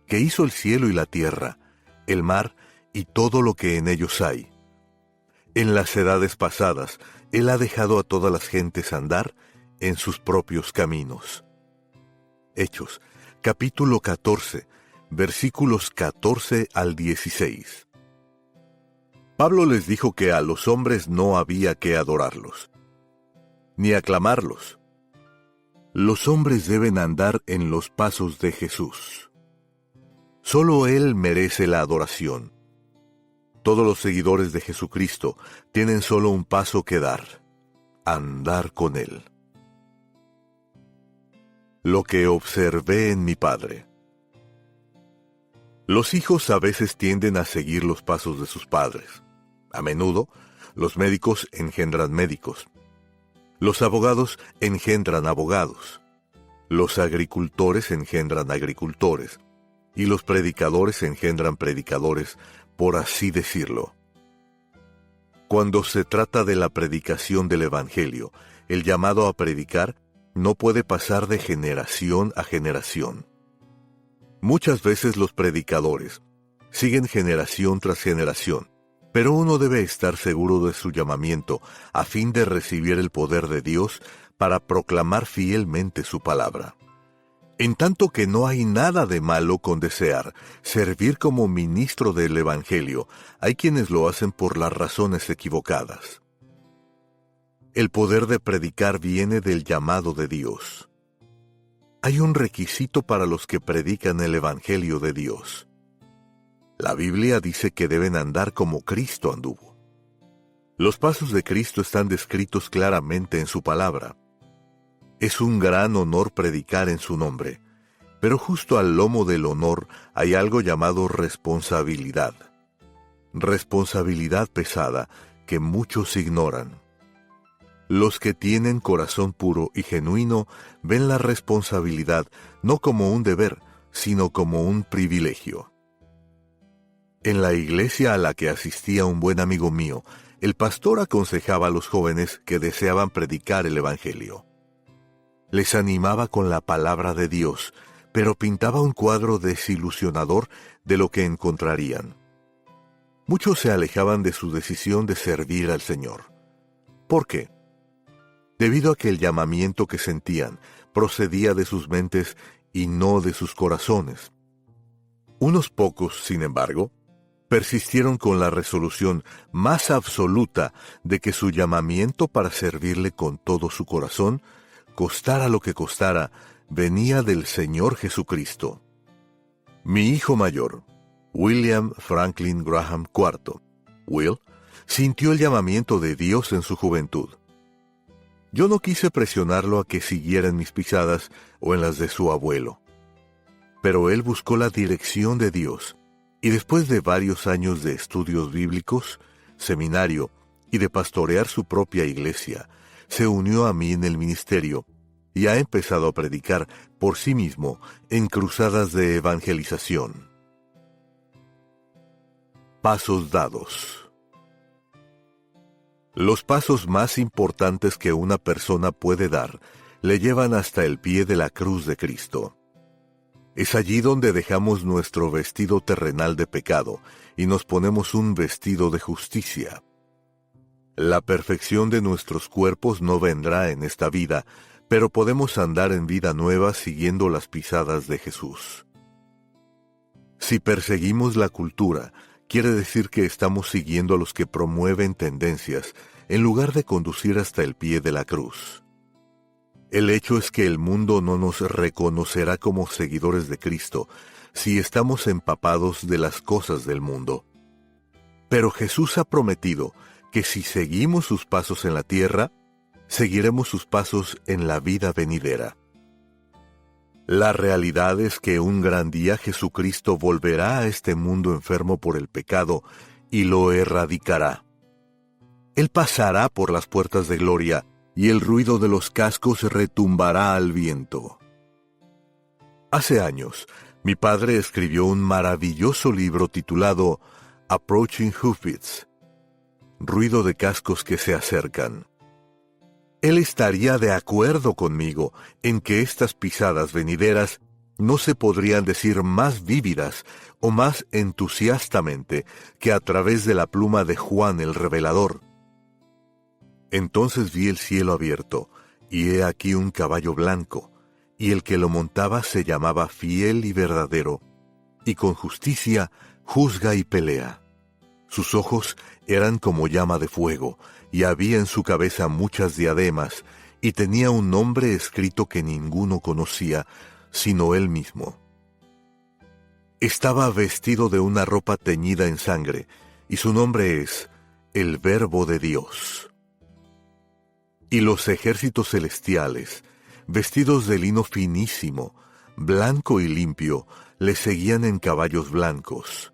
que hizo el cielo y la tierra, el mar y todo lo que en ellos hay. En las edades pasadas, Él ha dejado a todas las gentes andar en sus propios caminos. Hechos, capítulo 14, versículos 14 al 16. Pablo les dijo que a los hombres no había que adorarlos, ni aclamarlos. Los hombres deben andar en los pasos de Jesús. Solo Él merece la adoración. Todos los seguidores de Jesucristo tienen solo un paso que dar: andar con Él. Lo que observé en mi padre. Los hijos a veces tienden a seguir los pasos de sus padres. A menudo, los médicos engendran médicos. Los abogados engendran abogados. Los agricultores engendran agricultores. Y los predicadores engendran predicadores, por así decirlo. Cuando se trata de la predicación del Evangelio, el llamado a predicar no puede pasar de generación a generación. Muchas veces los predicadores siguen generación tras generación, pero uno debe estar seguro de su llamamiento a fin de recibir el poder de Dios para proclamar fielmente su palabra. En tanto que no hay nada de malo con desear servir como ministro del Evangelio, hay quienes lo hacen por las razones equivocadas. El poder de predicar viene del llamado de Dios. Hay un requisito para los que predican el Evangelio de Dios. La Biblia dice que deben andar como Cristo anduvo. Los pasos de Cristo están descritos claramente en su palabra. Es un gran honor predicar en su nombre, pero justo al lomo del honor hay algo llamado responsabilidad. Responsabilidad pesada que muchos ignoran. Los que tienen corazón puro y genuino ven la responsabilidad no como un deber, sino como un privilegio. En la iglesia a la que asistía un buen amigo mío, el pastor aconsejaba a los jóvenes que deseaban predicar el Evangelio. Les animaba con la palabra de Dios, pero pintaba un cuadro desilusionador de lo que encontrarían. Muchos se alejaban de su decisión de servir al Señor. ¿Por qué? Debido a que el llamamiento que sentían procedía de sus mentes y no de sus corazones. Unos pocos, sin embargo, persistieron con la resolución más absoluta de que su llamamiento para servirle con todo su corazón, costara lo que costara, venía del Señor Jesucristo. Mi hijo mayor, William Franklin Graham IV, Will, sintió el llamamiento de Dios en su juventud. Yo no quise presionarlo a que siguiera en mis pisadas o en las de su abuelo. Pero él buscó la dirección de Dios, y después de varios años de estudios bíblicos, seminario y de pastorear su propia iglesia, se unió a mí en el ministerio y ha empezado a predicar por sí mismo en cruzadas de evangelización. Pasos dados. Los pasos más importantes que una persona puede dar le llevan hasta el pie de la cruz de Cristo. Es allí donde dejamos nuestro vestido terrenal de pecado y nos ponemos un vestido de justicia. La perfección de nuestros cuerpos no vendrá en esta vida, pero podemos andar en vida nueva siguiendo las pisadas de Jesús. Si perseguimos la cultura, quiere decir que estamos siguiendo a los que promueven tendencias, en lugar de conducir hasta el pie de la cruz. El hecho es que el mundo no nos reconocerá como seguidores de Cristo si estamos empapados de las cosas del mundo. Pero Jesús ha prometido que si seguimos sus pasos en la tierra, seguiremos sus pasos en la vida venidera. La realidad es que un gran día Jesucristo volverá a este mundo enfermo por el pecado y lo erradicará. Él pasará por las puertas de gloria y el ruido de los cascos retumbará al viento. Hace años, mi padre escribió un maravilloso libro titulado Approaching Hoofbeats, ruido de cascos que se acercan. Él estaría de acuerdo conmigo en que estas pisadas venideras no se podrían decir más vívidas o más entusiastamente que a través de la pluma de Juan el Revelador. Entonces vi el cielo abierto, y he aquí un caballo blanco, y el que lo montaba se llamaba Fiel y Verdadero, y con justicia juzga y pelea. Sus ojos eran como llama de fuego, y había en su cabeza muchas diademas, y tenía un nombre escrito que ninguno conocía, sino él mismo. Estaba vestido de una ropa teñida en sangre, y su nombre es el Verbo de Dios. Y los ejércitos celestiales, vestidos de lino finísimo, blanco y limpio, le seguían en caballos blancos.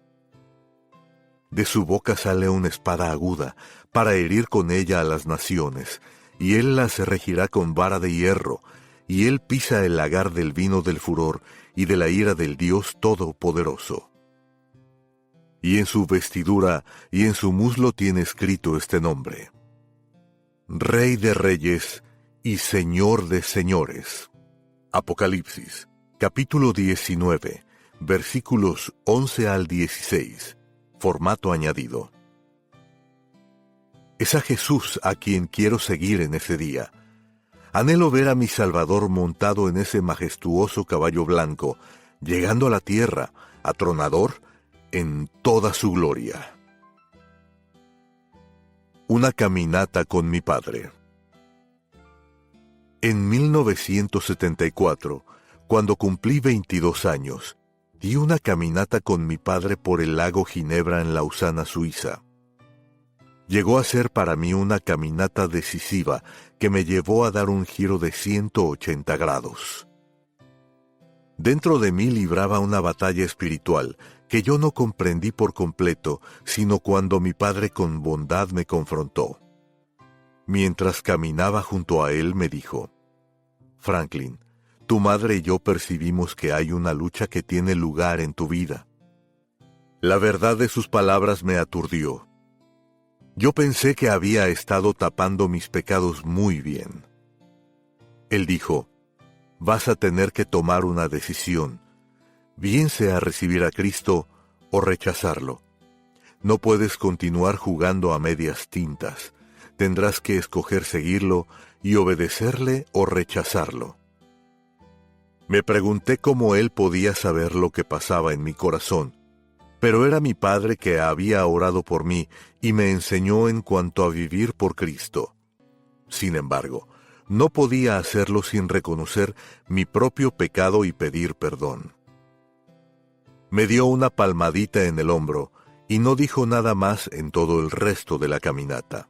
De su boca sale una espada aguda, para herir con ella a las naciones, y él las regirá con vara de hierro, y él pisa el lagar del vino del furor y de la ira del Dios Todopoderoso. Y en su vestidura y en su muslo tiene escrito este nombre: Rey de Reyes y Señor de Señores. Apocalipsis, capítulo 19, versículos 11 al 16, formato añadido. Es a Jesús a quien quiero seguir en ese día. Anhelo ver a mi Salvador montado en ese majestuoso caballo blanco, llegando a la tierra, atronador, en toda su gloria. Una caminata con mi padre. En 1974, cuando cumplí 22 años, di una caminata con mi padre por el lago Ginebra en Lausana, Suiza. Llegó a ser para mí una caminata decisiva que me llevó a dar un giro de 180 grados. Dentro de mí libraba una batalla espiritual que yo no comprendí por completo, sino cuando mi padre con bondad me confrontó. Mientras caminaba junto a él me dijo: Franklin, tu madre y yo percibimos que hay una lucha que tiene lugar en tu vida. La verdad de sus palabras me aturdió. Yo pensé que había estado tapando mis pecados muy bien. Él dijo: vas a tener que tomar una decisión, bien sea recibir a Cristo o rechazarlo. No puedes continuar jugando a medias tintas. Tendrás que escoger seguirlo y obedecerle o rechazarlo. Me pregunté cómo él podía saber lo que pasaba en mi corazón, pero era mi padre que había orado por mí y me enseñó en cuanto a vivir por Cristo. Sin embargo, no podía hacerlo sin reconocer mi propio pecado y pedir perdón. Me dio una palmadita en el hombro y no dijo nada más en todo el resto de la caminata.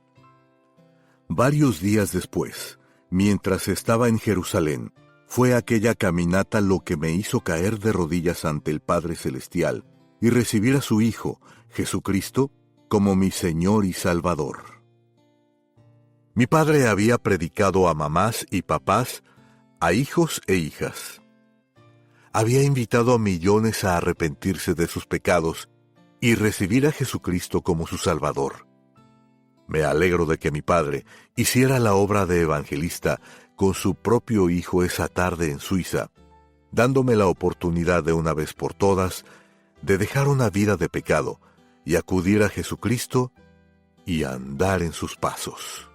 Varios días después, mientras estaba en Jerusalén, fue aquella caminata lo que me hizo caer de rodillas ante el Padre Celestial y recibir a su Hijo, Jesucristo, como mi Señor y Salvador. Mi padre había predicado a mamás y papás, a hijos e hijas. Había invitado a millones a arrepentirse de sus pecados y recibir a Jesucristo como su Salvador. Me alegro de que mi padre hiciera la obra de evangelista con su propio hijo esa tarde en Suiza, dándome la oportunidad de una vez por todas de dejar una vida de pecado y acudir a Jesucristo y andar en sus pasos.